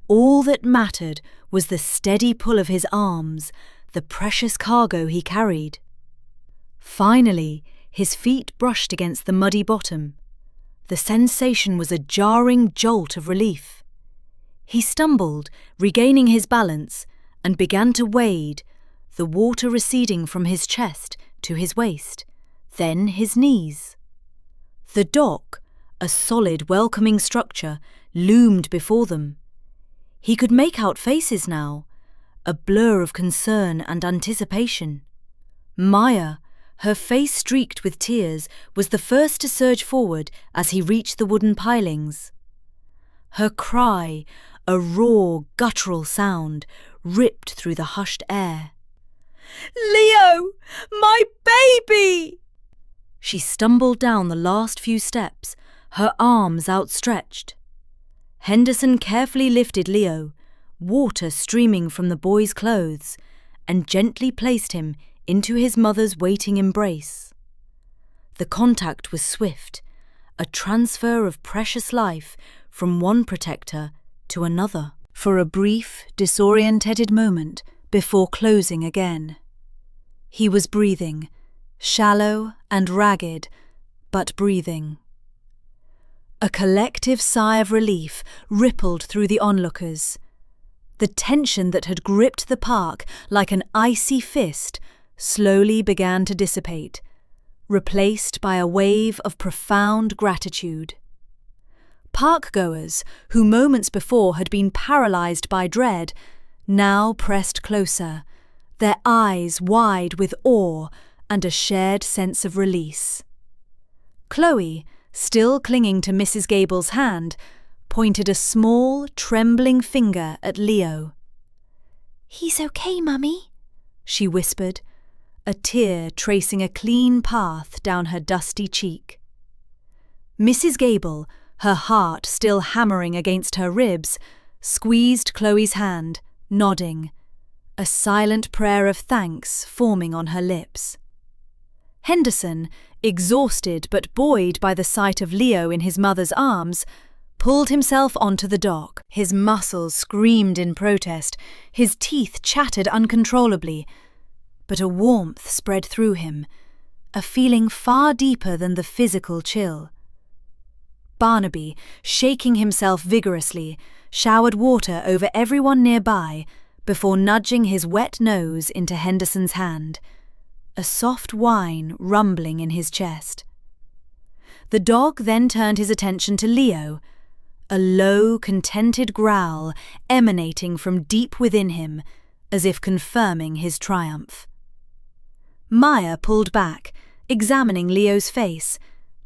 All that mattered was the steady pull of his arms, the precious cargo he carried. Finally, his feet brushed against the muddy bottom. The sensation was a jarring jolt of relief. He stumbled, regaining his balance, and began to wade, the water receding from his chest to his waist, then his knees. The dock, a solid, welcoming structure, loomed before them. He could make out faces now, a blur of concern and anticipation. Maya, her face streaked with tears, was the first to surge forward as he reached the wooden pilings. Her cry, a raw, guttural sound, ripped through the hushed air. "Leo! My baby!" She stumbled down the last few steps, her arms outstretched. Henderson carefully lifted Leo, water streaming from the boy's clothes, and gently placed him into his mother's waiting embrace. The contact was swift, a transfer of precious life from one protector to another, for a brief, disorientated moment before closing again. He was breathing, shallow and ragged, but breathing. A collective sigh of relief rippled through the onlookers. The tension that had gripped the park like an icy fist slowly began to dissipate, replaced by a wave of profound gratitude. Park-goers, who moments before had been paralysed by dread, now pressed closer, their eyes wide with awe and a shared sense of release. Chloe, still clinging to Mrs. Gable's hand, pointed a small, trembling finger at Leo. "He's okay, Mummy," she whispered, a tear tracing a clean path down her dusty cheek. Mrs. Gable, her heart still hammering against her ribs, squeezed Chloe's hand, nodding, a silent prayer of thanks forming on her lips. Henderson, exhausted but buoyed by the sight of Leo in his mother's arms, pulled himself onto the dock. His muscles screamed in protest, his teeth chattered uncontrollably, but a warmth spread through him, a feeling far deeper than the physical chill. Barnaby, shaking himself vigorously, showered water over everyone nearby before nudging his wet nose into Henderson's hand, a soft whine rumbling in his chest. The dog then turned his attention to Leo, a low, contented growl emanating from deep within him, as if confirming his triumph. Maya pulled back, examining Leo's face,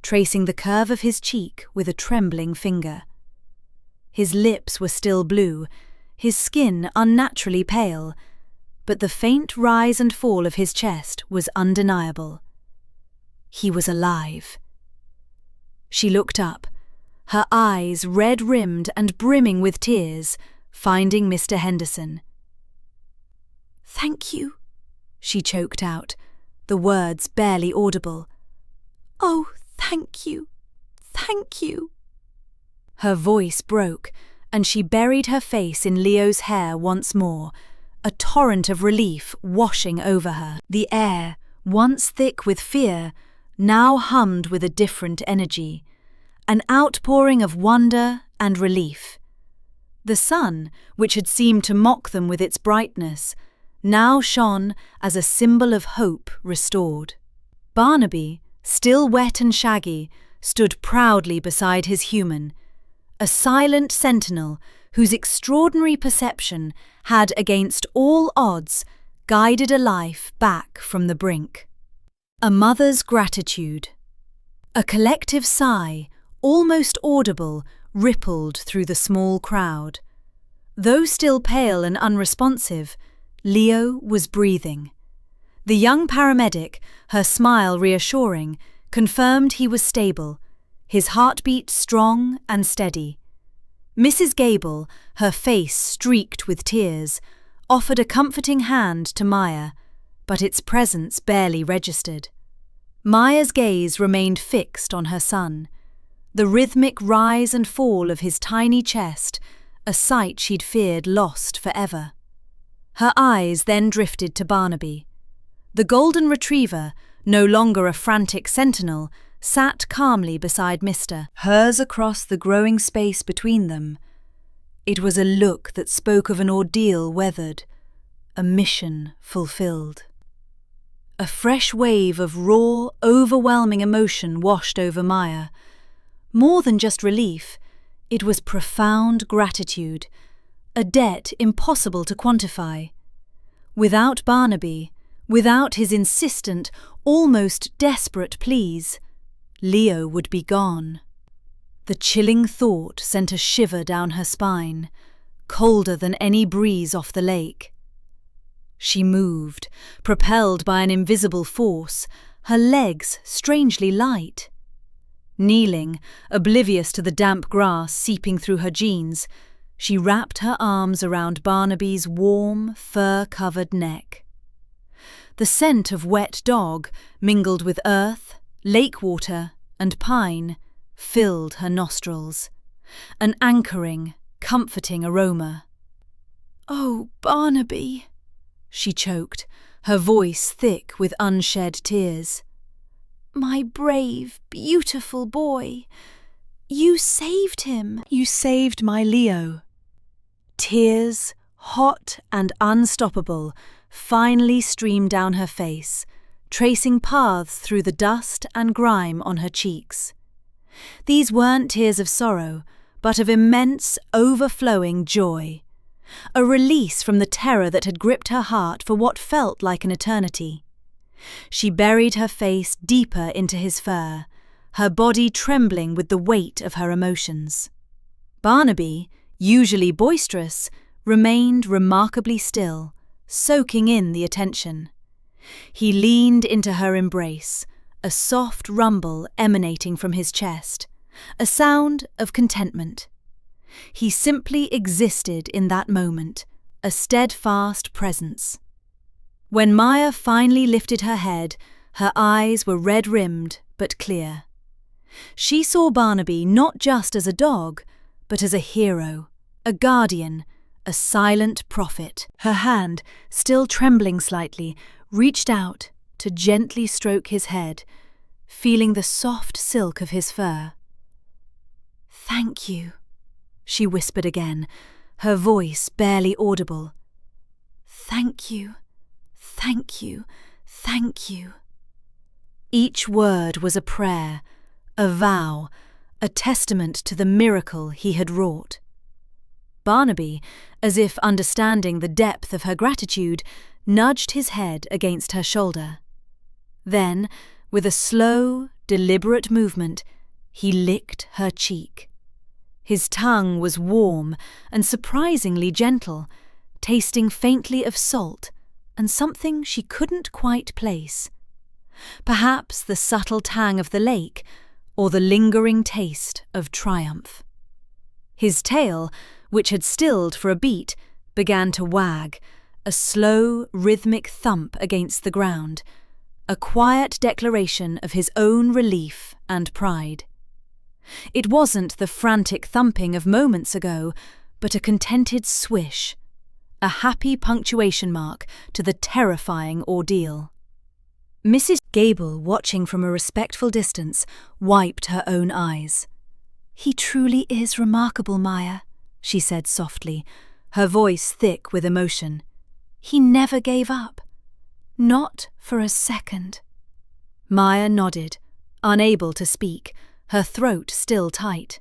tracing the curve of his cheek with a trembling finger. His lips were still blue, his skin unnaturally pale, but the faint rise and fall of his chest was undeniable. He was alive. She looked up, her eyes red-rimmed and brimming with tears, finding Mr. Henderson. "Thank you," she choked out, the words barely audible. "Oh, thank you, thank you." Her voice broke, and she buried her face in Leo's hair once more, a torrent of relief washing over her. The air, once thick with fear, now hummed with a different energy, an outpouring of wonder and relief. The sun, which had seemed to mock them with its brightness, now shone as a symbol of hope restored. Barnaby, still wet and shaggy, stood proudly beside his human, a silent sentinel whose extraordinary perception had, against all odds, guided a life back from the brink. A mother's gratitude. A collective sigh, almost audible, rippled through the small crowd. Though still pale and unresponsive, Leo was breathing. The young paramedic, her smile reassuring, confirmed he was stable, his heartbeat strong and steady. Mrs. Gable, her face streaked with tears, offered a comforting hand to Maya, but its presence barely registered. Maya's gaze remained fixed on her son, the rhythmic rise and fall of his tiny chest, a sight she'd feared lost forever. Her eyes then drifted to Barnaby. The golden retriever, no longer a frantic sentinel, sat calmly beside Mr. hers across the growing space between them. It was a look that spoke of an ordeal weathered, a mission fulfilled. A fresh wave of raw, overwhelming emotion washed over Maya. More than just relief, it was profound gratitude, a debt impossible to quantify. Without Barnaby, without his insistent, almost desperate pleas, Leo would be gone. The chilling thought sent a shiver down her spine, colder than any breeze off the lake. She moved, propelled by an invisible force, her legs strangely light. Kneeling, oblivious to the damp grass seeping through her jeans, she wrapped her arms around Barnaby's warm, fur-covered neck. The scent of wet dog, mingled with earth, lake water, and pine, filled her nostrils, an anchoring, comforting aroma. "Oh, Barnaby," she choked, her voice thick with unshed tears. "My brave, beautiful boy. You saved him. You saved my Leo." Tears, hot and unstoppable, finally streamed down her face, tracing paths through the dust and grime on her cheeks. These weren't tears of sorrow, but of immense, overflowing joy. A release from the terror that had gripped her heart for what felt like an eternity. She buried her face deeper into his fur, her body trembling with the weight of her emotions. Barnaby, usually boisterous, remained remarkably still, soaking in the attention. He leaned into her embrace, a soft rumble emanating from his chest, a sound of contentment. He simply existed in that moment, a steadfast presence. When Maya finally lifted her head, her eyes were red-rimmed but clear. She saw Barnaby not just as a dog, but as a hero, a guardian, a silent prophet. Her hand, still trembling slightly, reached out to gently stroke his head, feeling the soft silk of his fur. "Thank you," she whispered again, her voice barely audible. "Thank you, thank you, thank you." Each word was a prayer, a vow, a testament to the miracle he had wrought. Barnaby, as if understanding the depth of her gratitude, nudged his head against her shoulder. Then, with a slow, deliberate movement, he licked her cheek. His tongue was warm and surprisingly gentle, tasting faintly of salt and something she couldn't quite place. Perhaps the subtle tang of the lake, or the lingering taste of triumph. His tail, which had stilled for a beat, began to wag, a slow, rhythmic thump against the ground, a quiet declaration of his own relief and pride. It wasn't the frantic thumping of moments ago, but a contented swish, a happy punctuation mark to the terrifying ordeal. Mrs. Gable, watching from a respectful distance, wiped her own eyes. "He truly is remarkable, Maya," she said softly, her voice thick with emotion. "He never gave up. Not for a second." Maya nodded, unable to speak, her throat still tight.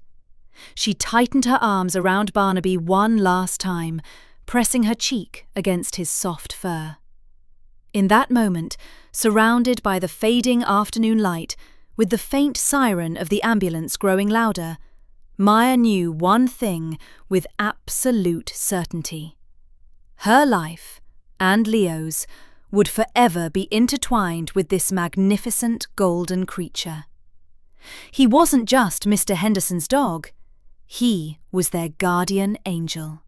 She tightened her arms around Barnaby one last time, pressing her cheek against his soft fur. In that moment, surrounded by the fading afternoon light, with the faint siren of the ambulance growing louder, Maya knew one thing with absolute certainty. Her life, and Leo's, would forever be intertwined with this magnificent golden creature. He wasn't just Mr. Henderson's dog. He was their guardian angel.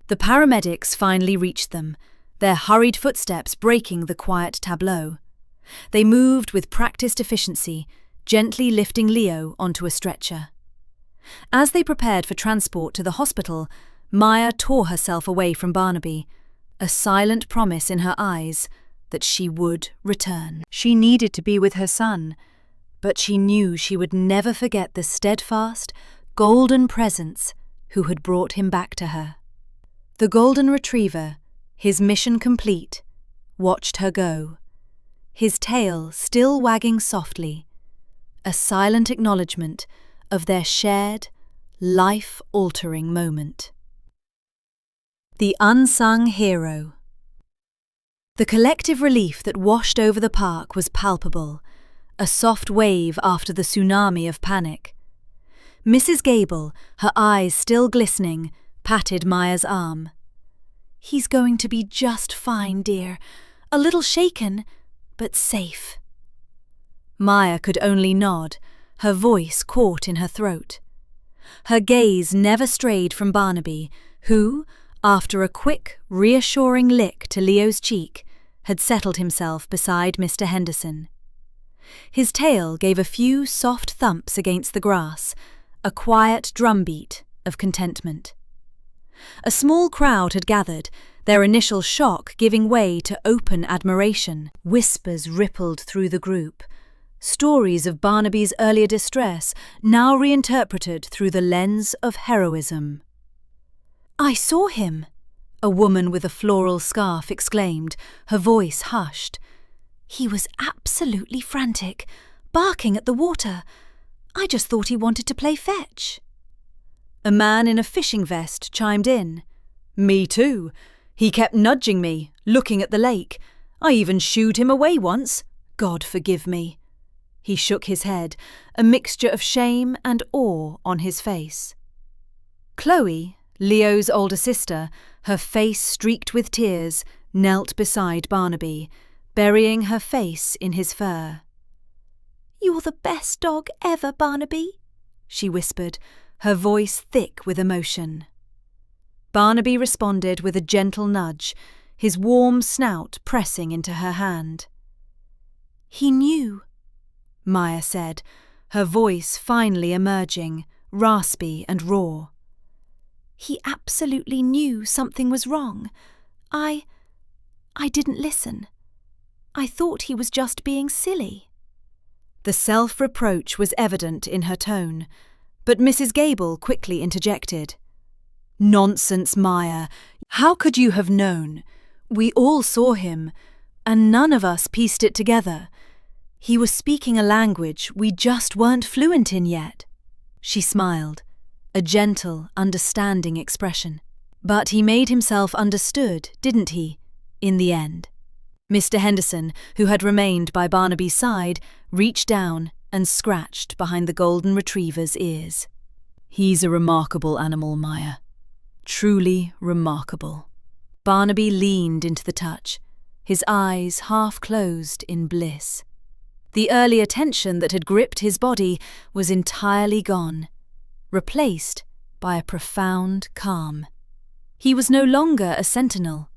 The paramedics finally reached them, their hurried footsteps breaking the quiet tableau. They moved with practiced efficiency, gently lifting Leo onto a stretcher. As they prepared for transport to the hospital, Maya tore herself away from Barnaby, a silent promise in her eyes that she would return. She needed to be with her son, but she knew she would never forget the steadfast, golden presence who had brought him back to her. The golden retriever, his mission complete, watched her go, his tail still wagging softly, a silent acknowledgement of their shared, life-altering moment. The unsung hero. The collective relief that washed over the park was palpable, a soft wave after the tsunami of panic. Mrs. Gable, her eyes still glistening, patted Maya's arm. "He's going to be just fine, dear. A little shaken, but safe." Maya could only nod, her voice caught in her throat. Her gaze never strayed from Barnaby, who, after a quick, reassuring lick to Leo's cheek, had settled himself beside Mr. Henderson. His tail gave a few soft thumps against the grass, a quiet drumbeat of contentment. A small crowd had gathered, their initial shock giving way to open admiration. Whispers rippled through the group, stories of Barnaby's earlier distress now reinterpreted through the lens of heroism. "I saw him," a woman with a floral scarf exclaimed, her voice hushed. "He was absolutely frantic, barking at the water. I just thought he wanted to play fetch." A man in a fishing vest chimed in. "Me too. He kept nudging me, looking at the lake. I even shooed him away once. God forgive me." He shook his head, a mixture of shame and awe on his face. Chloe, Leo's older sister, her face streaked with tears, knelt beside Barnaby, burying her face in his fur. "You're the best dog ever, Barnaby," she whispered, her voice thick with emotion. Barnaby responded with a gentle nudge, his warm snout pressing into her hand. "He knew," Maya said, her voice finally emerging, raspy and raw. "He absolutely knew something was wrong. I didn't listen. I thought he was just being silly." The self-reproach was evident in her tone, but Mrs. Gable quickly interjected. "Nonsense, Maya. How could you have known? We all saw him, and none of us pieced it together. He was speaking a language we just weren't fluent in yet." She smiled, a gentle, understanding expression. "But he made himself understood, didn't he, in the end?" Mr. Henderson, who had remained by Barnaby's side, reached down and scratched behind the golden retriever's ears. "He's a remarkable animal, Maya. Truly remarkable." Barnaby leaned into the touch, his eyes half closed in bliss. The earlier tension that had gripped his body was entirely gone, replaced by a profound calm. He was no longer a sentinel.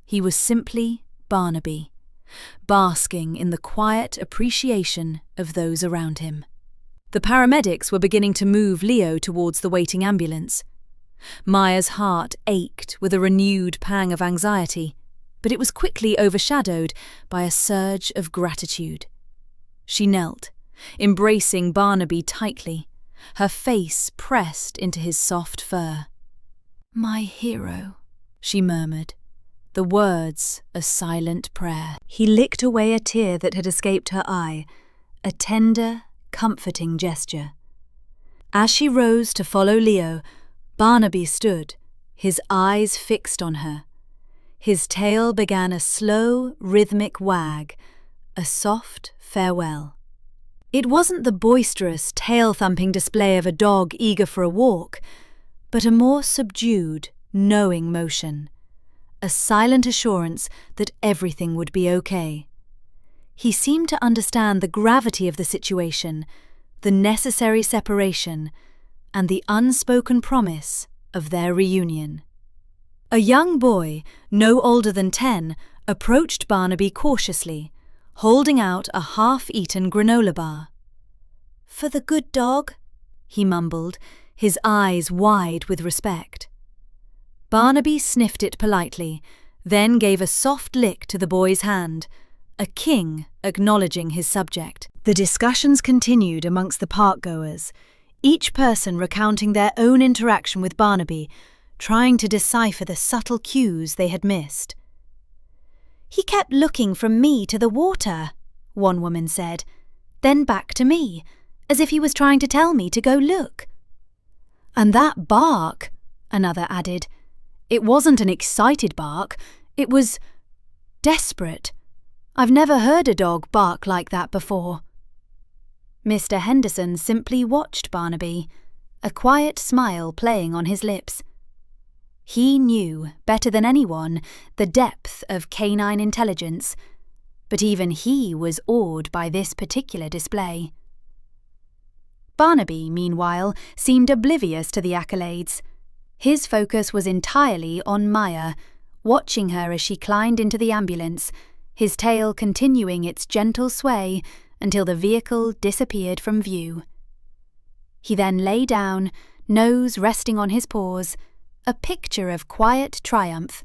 He was simply Barnaby, basking in the quiet appreciation of those around him. The paramedics were beginning to move Leo towards the waiting ambulance. Maya's heart ached with a renewed pang of anxiety, but it was quickly overshadowed by a surge of gratitude. She knelt, embracing Barnaby tightly, her face pressed into his soft fur. "My hero," she murmured, the words a silent prayer. He licked away a tear that had escaped her eye, a tender, comforting gesture. As she rose to follow Leo, Barnaby stood, his eyes fixed on her. His tail began a slow, rhythmic wag, a soft farewell. It wasn't the boisterous, tail-thumping display of a dog eager for a walk, but a more subdued, knowing motion, a silent assurance that everything would be okay. He seemed to understand the gravity of the situation, the necessary separation, and the unspoken promise of their reunion. A young boy, no older than 10, approached Barnaby cautiously, holding out a half-eaten granola bar. "For the good dog," he mumbled, his eyes wide with respect. Barnaby sniffed it politely, then gave a soft lick to the boy's hand, a king acknowledging his subject. The discussions continued amongst the park-goers, each person recounting their own interaction with Barnaby, trying to decipher the subtle cues they had missed. "He kept looking from me to the water," one woman said, "then back to me, as if he was trying to tell me to go look." "And that bark," another added. "It wasn't an excited bark, it was desperate. I've never heard a dog bark like that before." Mr. Henderson simply watched Barnaby, a quiet smile playing on his lips. He knew, better than anyone, the depth of canine intelligence, but even he was awed by this particular display. Barnaby, meanwhile, seemed oblivious to the accolades. His focus was entirely on Maya, watching her as she climbed into the ambulance, his tail continuing its gentle sway until the vehicle disappeared from view. He then lay down, nose resting on his paws, a picture of quiet triumph,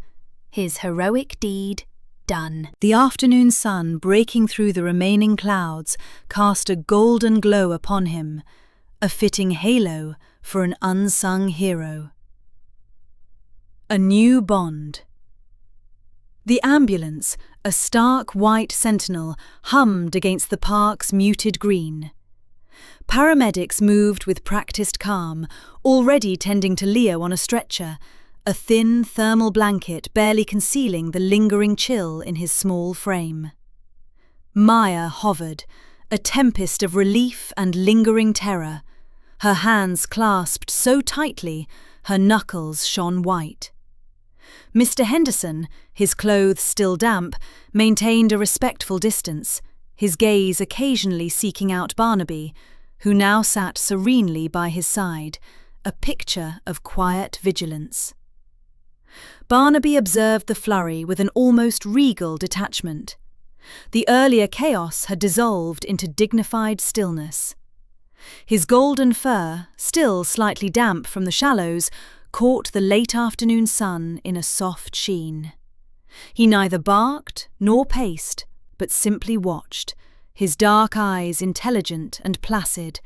his heroic deed done. The afternoon sun breaking through the remaining clouds cast a golden glow upon him, a fitting halo for an unsung hero. A new bond. The ambulance, a stark white sentinel, hummed against the park's muted green. Paramedics moved with practiced calm, already tending to Leo on a stretcher, a thin thermal blanket barely concealing the lingering chill in his small frame. Maya hovered, a tempest of relief and lingering terror, her hands clasped so tightly her knuckles shone white. Mr. Henderson, his clothes still damp, maintained a respectful distance, his gaze occasionally seeking out Barnaby, who now sat serenely by his side, a picture of quiet vigilance. Barnaby observed the flurry with an almost regal detachment. The earlier chaos had dissolved into dignified stillness. His golden fur, still slightly damp from the shallows, caught the late afternoon sun in a soft sheen. He neither barked nor paced, but simply watched, his dark eyes intelligent and placid,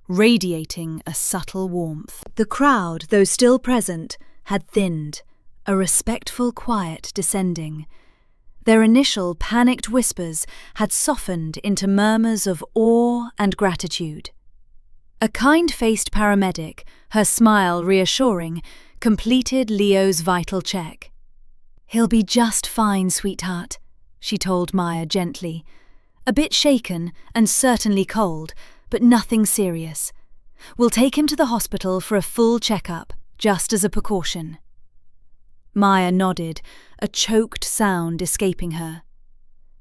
radiating a subtle warmth. The crowd, though still present, had thinned, a respectful quiet descending. Their initial panicked whispers had softened into murmurs of awe and gratitude. A kind-faced paramedic, her smile reassuring, completed Leo's vital check. "He'll be just fine, sweetheart," she told Maya gently. "A bit shaken and certainly cold, but nothing serious. We'll take him to the hospital for a full checkup, just as a precaution." Maya nodded, a choked sound escaping her.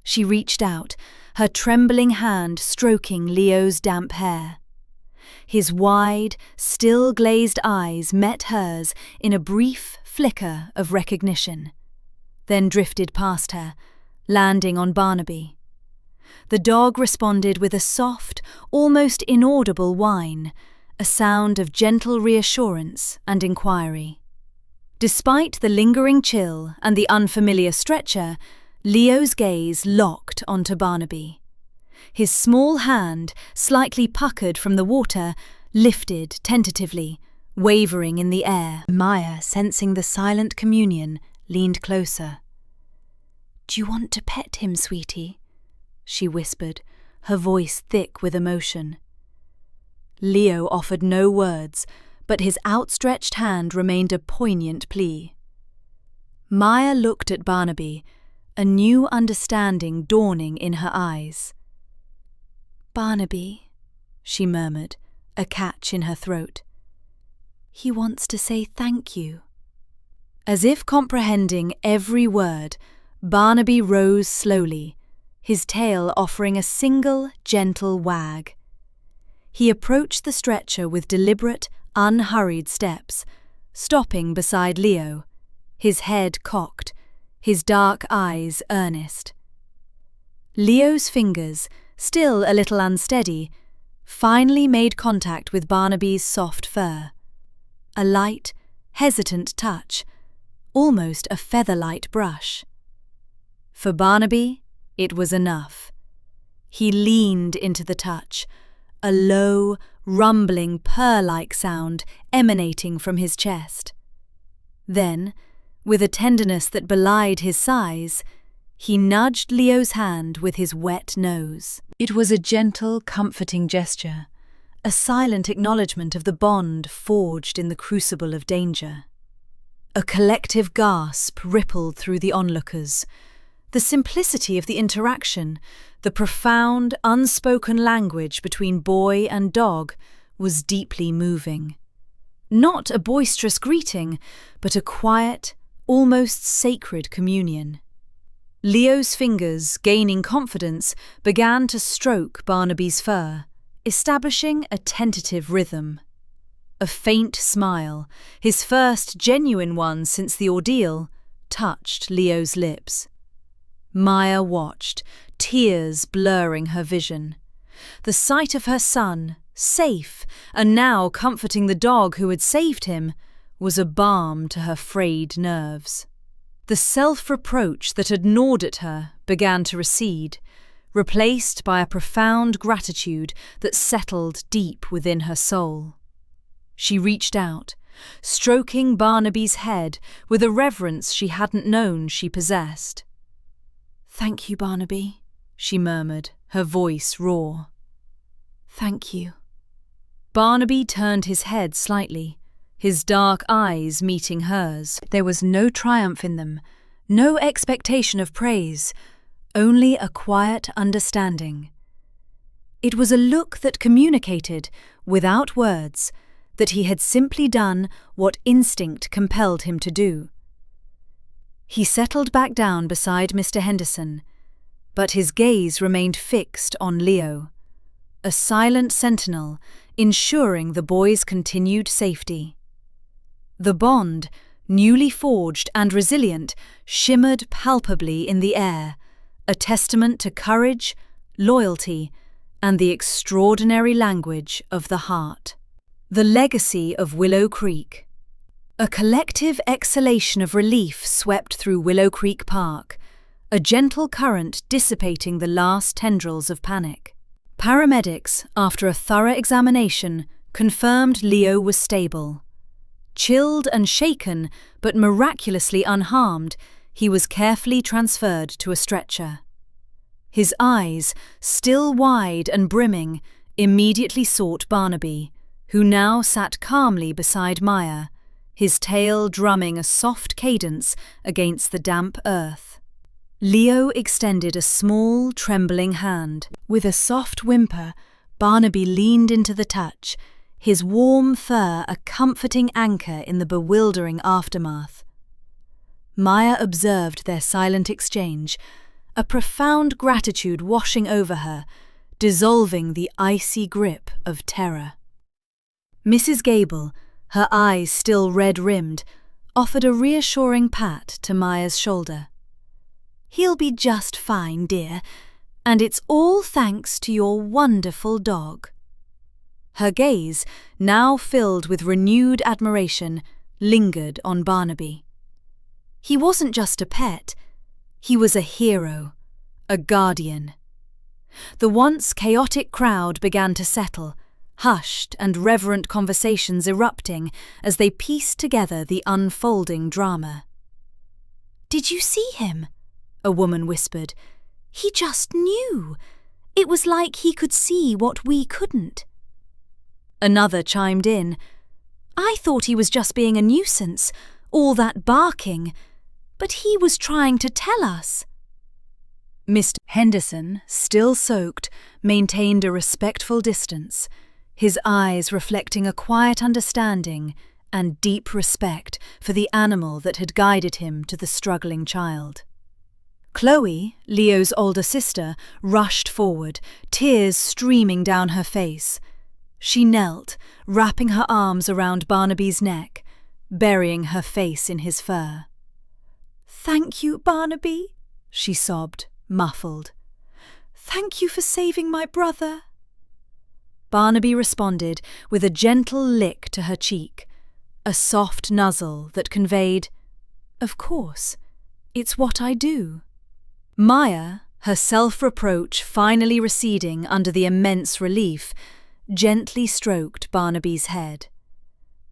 She reached out, her trembling hand stroking Leo's damp hair. His wide, still glazed eyes met hers in a brief flicker of recognition, then drifted past her, landing on Barnaby. The dog responded with a soft, almost inaudible whine, a sound of gentle reassurance and inquiry. Despite the lingering chill and the unfamiliar stretcher, Leo's gaze locked onto Barnaby. His small hand, slightly puckered from the water, lifted tentatively, wavering in the air. Maya, sensing the silent communion, leaned closer. "Do you want to pet him, sweetie?" she whispered, her voice thick with emotion. Leo offered no words, but his outstretched hand remained a poignant plea. Maya looked at Barnaby, a new understanding dawning in her eyes. "Barnaby," she murmured, a catch in her throat. "He wants to say thank you." As if comprehending every word, Barnaby rose slowly, his tail offering a single, gentle wag. He approached the stretcher with deliberate, unhurried steps, stopping beside Leo, his head cocked, his dark eyes earnest. Leo's fingers, still a little unsteady, finally made contact with Barnaby's soft fur. A light, hesitant touch, almost a feather-light brush. For Barnaby, it was enough. He leaned into the touch, a low, rumbling, purr-like sound emanating from his chest. Then, with a tenderness that belied his size, he nudged Leo's hand with his wet nose. It was a gentle, comforting gesture, a silent acknowledgement of the bond forged in the crucible of danger. A collective gasp rippled through the onlookers. The simplicity of the interaction, the profound, unspoken language between boy and dog, was deeply moving. Not a boisterous greeting, but a quiet, almost sacred communion. Leo's fingers, gaining confidence, began to stroke Barnaby's fur, establishing a tentative rhythm. A faint smile, his first genuine one since the ordeal, touched Leo's lips. Maya watched, tears blurring her vision. The sight of her son, safe, and now comforting the dog who had saved him, was a balm to her frayed nerves. The self-reproach that had gnawed at her began to recede, replaced by a profound gratitude that settled deep within her soul. She reached out, stroking Barnaby's head with a reverence she hadn't known she possessed. "Thank you, Barnaby," she murmured, her voice raw. "Thank you." Barnaby turned his head slightly, his dark eyes meeting hers. There was no triumph in them, no expectation of praise, only a quiet understanding. It was a look that communicated, without words, that he had simply done what instinct compelled him to do. He settled back down beside Mr. Henderson, but his gaze remained fixed on Leo, a silent sentinel ensuring the boy's continued safety. The bond, newly forged and resilient, shimmered palpably in the air, a testament to courage, loyalty, and the extraordinary language of the heart. The legacy of Willow Creek. A collective exhalation of relief swept through Willow Creek Park, a gentle current dissipating the last tendrils of panic. Paramedics, after a thorough examination, confirmed Leo was stable. Chilled and shaken, but miraculously unharmed, he was carefully transferred to a stretcher. His eyes, still wide and brimming, immediately sought Barnaby, who now sat calmly beside Maya, his tail drumming a soft cadence against the damp earth. Leo extended a small, trembling hand. With a soft whimper, Barnaby leaned into the touch, his warm fur a comforting anchor in the bewildering aftermath. Maya observed their silent exchange, a profound gratitude washing over her, dissolving the icy grip of terror. Mrs. Gable, her eyes still red-rimmed, offered a reassuring pat to Maya's shoulder. "He'll be just fine, dear, and it's all thanks to your wonderful dog." Her gaze, now filled with renewed admiration, lingered on Barnaby. He wasn't just a pet, he was a hero, a guardian. The once chaotic crowd began to settle, hushed and reverent conversations erupting as they pieced together the unfolding drama. "Did you see him?" a woman whispered. "He just knew. It was like he could see what we couldn't." Another chimed in. "I thought he was just being a nuisance, all that barking, but he was trying to tell us." Mr. Henderson, still soaked, maintained a respectful distance, his eyes reflecting a quiet understanding and deep respect for the animal that had guided him to the struggling child. Chloe, Leo's older sister, rushed forward, tears streaming down her face. She knelt, wrapping her arms around Barnaby's neck, burying her face in his fur. "Thank you, Barnaby," she sobbed, muffled. "Thank you for saving my brother." Barnaby responded with a gentle lick to her cheek, a soft nuzzle that conveyed, "Of course, it's what I do." Maya, her self-reproach finally receding under the immense relief, gently stroked Barnaby's head.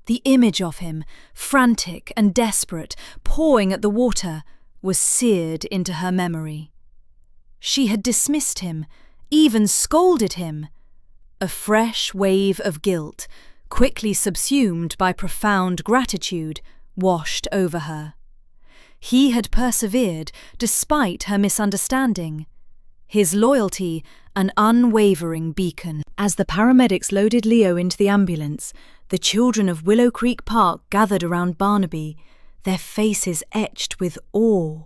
The image of him, frantic and desperate, pawing at the water, was seared into her memory. She had dismissed him, even scolded him. A fresh wave of guilt, quickly subsumed by profound gratitude, washed over her. He had persevered despite her misunderstanding, his loyalty an unwavering beacon. As the paramedics loaded Leo into the ambulance, the children of Willow Creek Park gathered around Barnaby, their faces etched with awe.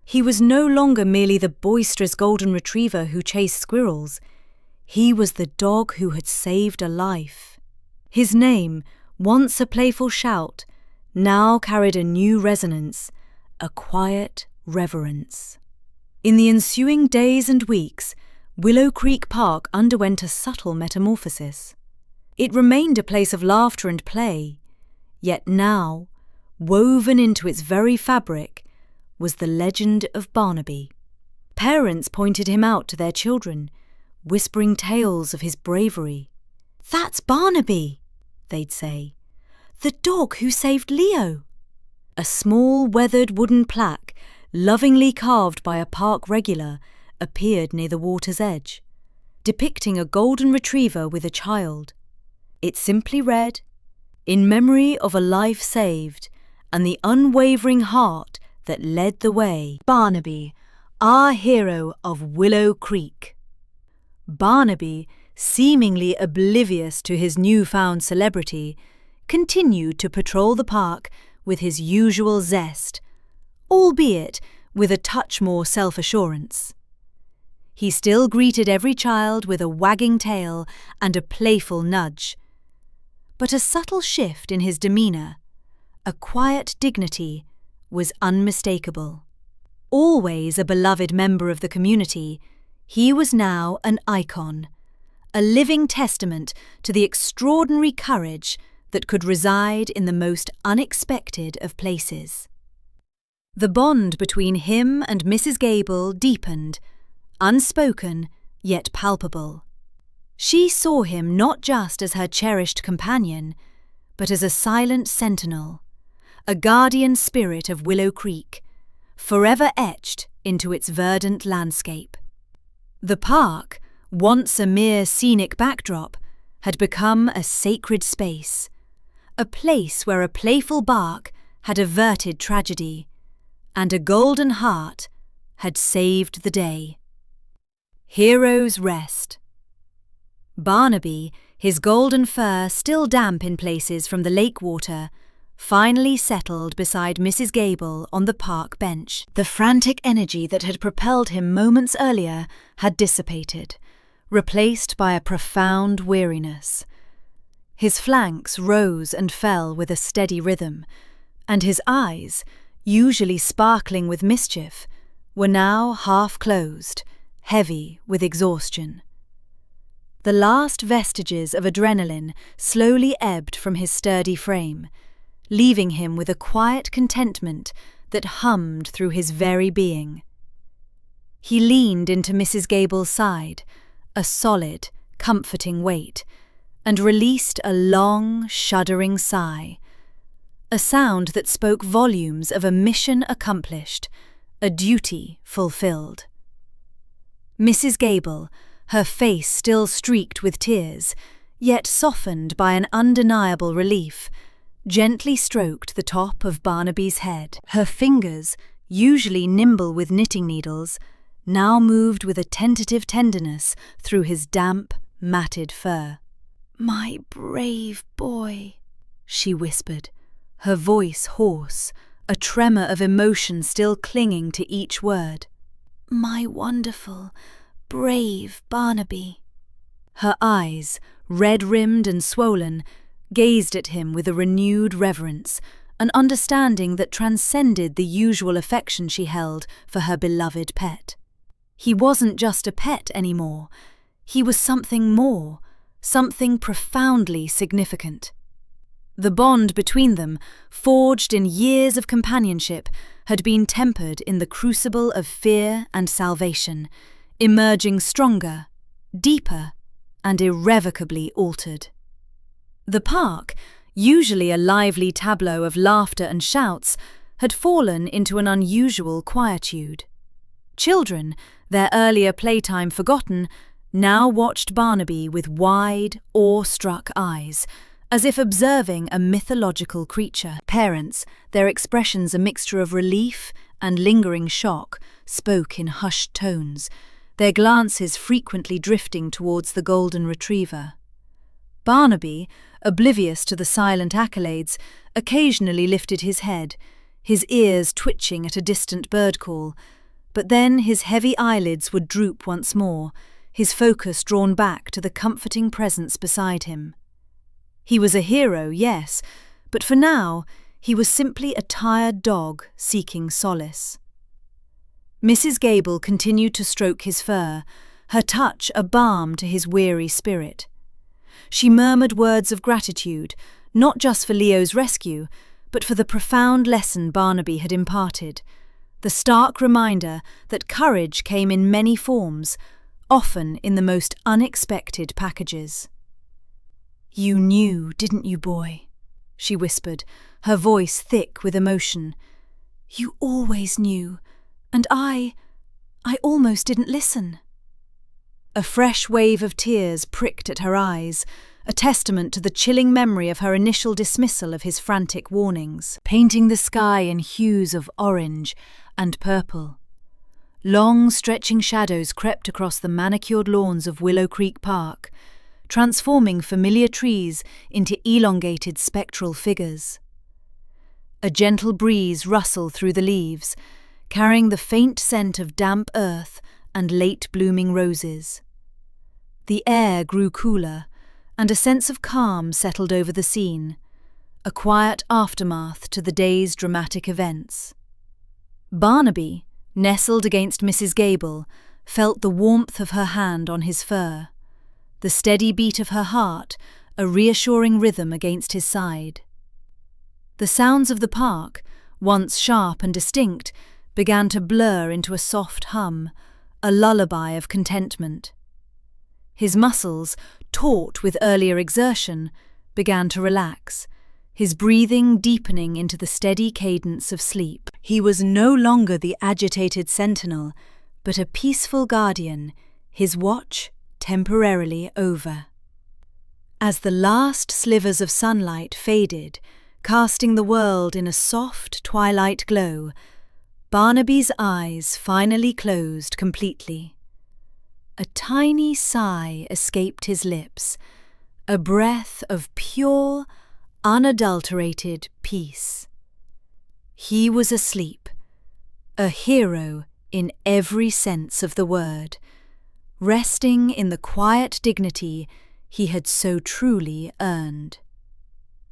He was no longer merely the boisterous golden retriever who chased squirrels. He was the dog who had saved a life. His name, once a playful shout, now carried a new resonance, a quiet reverence. In the ensuing days and weeks, Willow Creek Park underwent a subtle metamorphosis. It remained a place of laughter and play, yet now, woven into its very fabric, was the legend of Barnaby. Parents pointed him out to their children, whispering tales of his bravery. "That's Barnaby," they'd say. "The dog who saved Leo." A small weathered wooden plaque, lovingly carved by a park regular, appeared near the water's edge, depicting a golden retriever with a child. It simply read, "In memory of a life saved and the unwavering heart that led the way, Barnaby, our hero of Willow Creek." Barnaby, seemingly oblivious to his newfound celebrity, continued to patrol the park with his usual zest, albeit with a touch more self-assurance. He still greeted every child with a wagging tail and a playful nudge. But a subtle shift in his demeanour, a quiet dignity, was unmistakable. Always a beloved member of the community, he was now an icon, a living testament to the extraordinary courage that could reside in the most unexpected of places. The bond between him and Mrs. Gable deepened, unspoken yet palpable. She saw him not just as her cherished companion, but as a silent sentinel, a guardian spirit of Willow Creek, forever etched into its verdant landscape. The park, once a mere scenic backdrop, had become a sacred space, a place where a playful bark had averted tragedy, and a golden heart had saved the day. Heroes rest. Barnaby, his golden fur still damp in places from the lake water, finally settled beside Mrs. Gable on the park bench. The frantic energy that had propelled him moments earlier had dissipated, replaced by a profound weariness. His flanks rose and fell with a steady rhythm, and his eyes, usually sparkling with mischief, were now half closed, heavy with exhaustion. The last vestiges of adrenaline slowly ebbed from his sturdy frame, leaving him with a quiet contentment that hummed through his very being. He leaned into Mrs. Gable's side, a solid, comforting weight, and released a long, shuddering sigh, a sound that spoke volumes of a mission accomplished, a duty fulfilled. Mrs. Gable, her face still streaked with tears, yet softened by an undeniable relief, gently stroked the top of Barnaby's head. Her fingers, usually nimble with knitting needles, now moved with a tentative tenderness through his damp, matted fur. "My brave boy," she whispered, her voice hoarse, a tremor of emotion still clinging to each word. "My wonderful, brave Barnaby." Her eyes, red-rimmed and swollen, gazed at him with a renewed reverence, an understanding that transcended the usual affection she held for her beloved pet. He wasn't just a pet anymore. He was something more, something profoundly significant. The bond between them, forged in years of companionship, had been tempered in the crucible of fear and salvation, emerging stronger, deeper, and irrevocably altered. The park, usually a lively tableau of laughter and shouts, had fallen into an unusual quietude. Children, their earlier playtime forgotten, now watched Barnaby with wide, awe-struck eyes, as if observing a mythological creature. Parents, their expressions a mixture of relief and lingering shock, spoke in hushed tones, their glances frequently drifting towards the golden retriever. Barnaby, oblivious to the silent accolades, occasionally lifted his head, his ears twitching at a distant bird call, But then his heavy eyelids would droop once more, his focus drawn back to the comforting presence beside him. He was a hero, yes, but for now he was simply a tired dog seeking solace. Mrs. Gable continued to stroke his fur, her touch a balm to his weary spirit. She murmured words of gratitude, not just for Leo's rescue, but for the profound lesson Barnaby had imparted, the stark reminder that courage came in many forms, often in the most unexpected packages. "You knew, didn't you, boy?" she whispered, her voice thick with emotion. "You always knew, and I almost didn't listen." A fresh wave of tears pricked at her eyes, a testament to the chilling memory of her initial dismissal of his frantic warnings, painting the sky in hues of orange and purple. Long, stretching shadows crept across the manicured lawns of Willow Creek Park, transforming familiar trees into elongated spectral figures. A gentle breeze rustled through the leaves, carrying the faint scent of damp earth and late-blooming roses. The air grew cooler, and a sense of calm settled over the scene, a quiet aftermath to the day's dramatic events. Barnaby, nestled against Mrs. Gable, felt the warmth of her hand on his fur, the steady beat of her heart a reassuring rhythm against his side. The sounds of the park, once sharp and distinct, began to blur into a soft hum, a lullaby of contentment. His muscles, taut with earlier exertion, began to relax, his breathing deepening into the steady cadence of sleep. He was no longer the agitated sentinel, but a peaceful guardian, his watch temporarily over. As the last slivers of sunlight faded, casting the world in a soft twilight glow, Barnaby's eyes finally closed completely. A tiny sigh escaped his lips, a breath of pure, unadulterated peace. He was asleep, a hero in every sense of the word, resting in the quiet dignity he had so truly earned.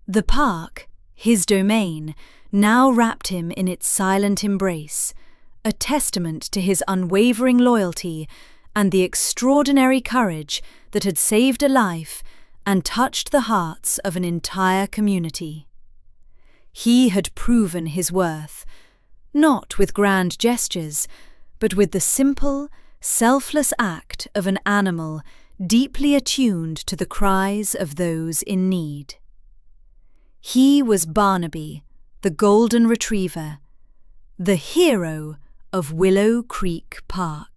The park, his domain, now wrapped him in its silent embrace, a testament to his unwavering loyalty and the extraordinary courage that had saved a life and touched the hearts of an entire community. He had proven his worth, not with grand gestures, but with the simple, selfless act of an animal deeply attuned to the cries of those in need. He was Barnaby, the golden retriever, the hero of Willow Creek Park.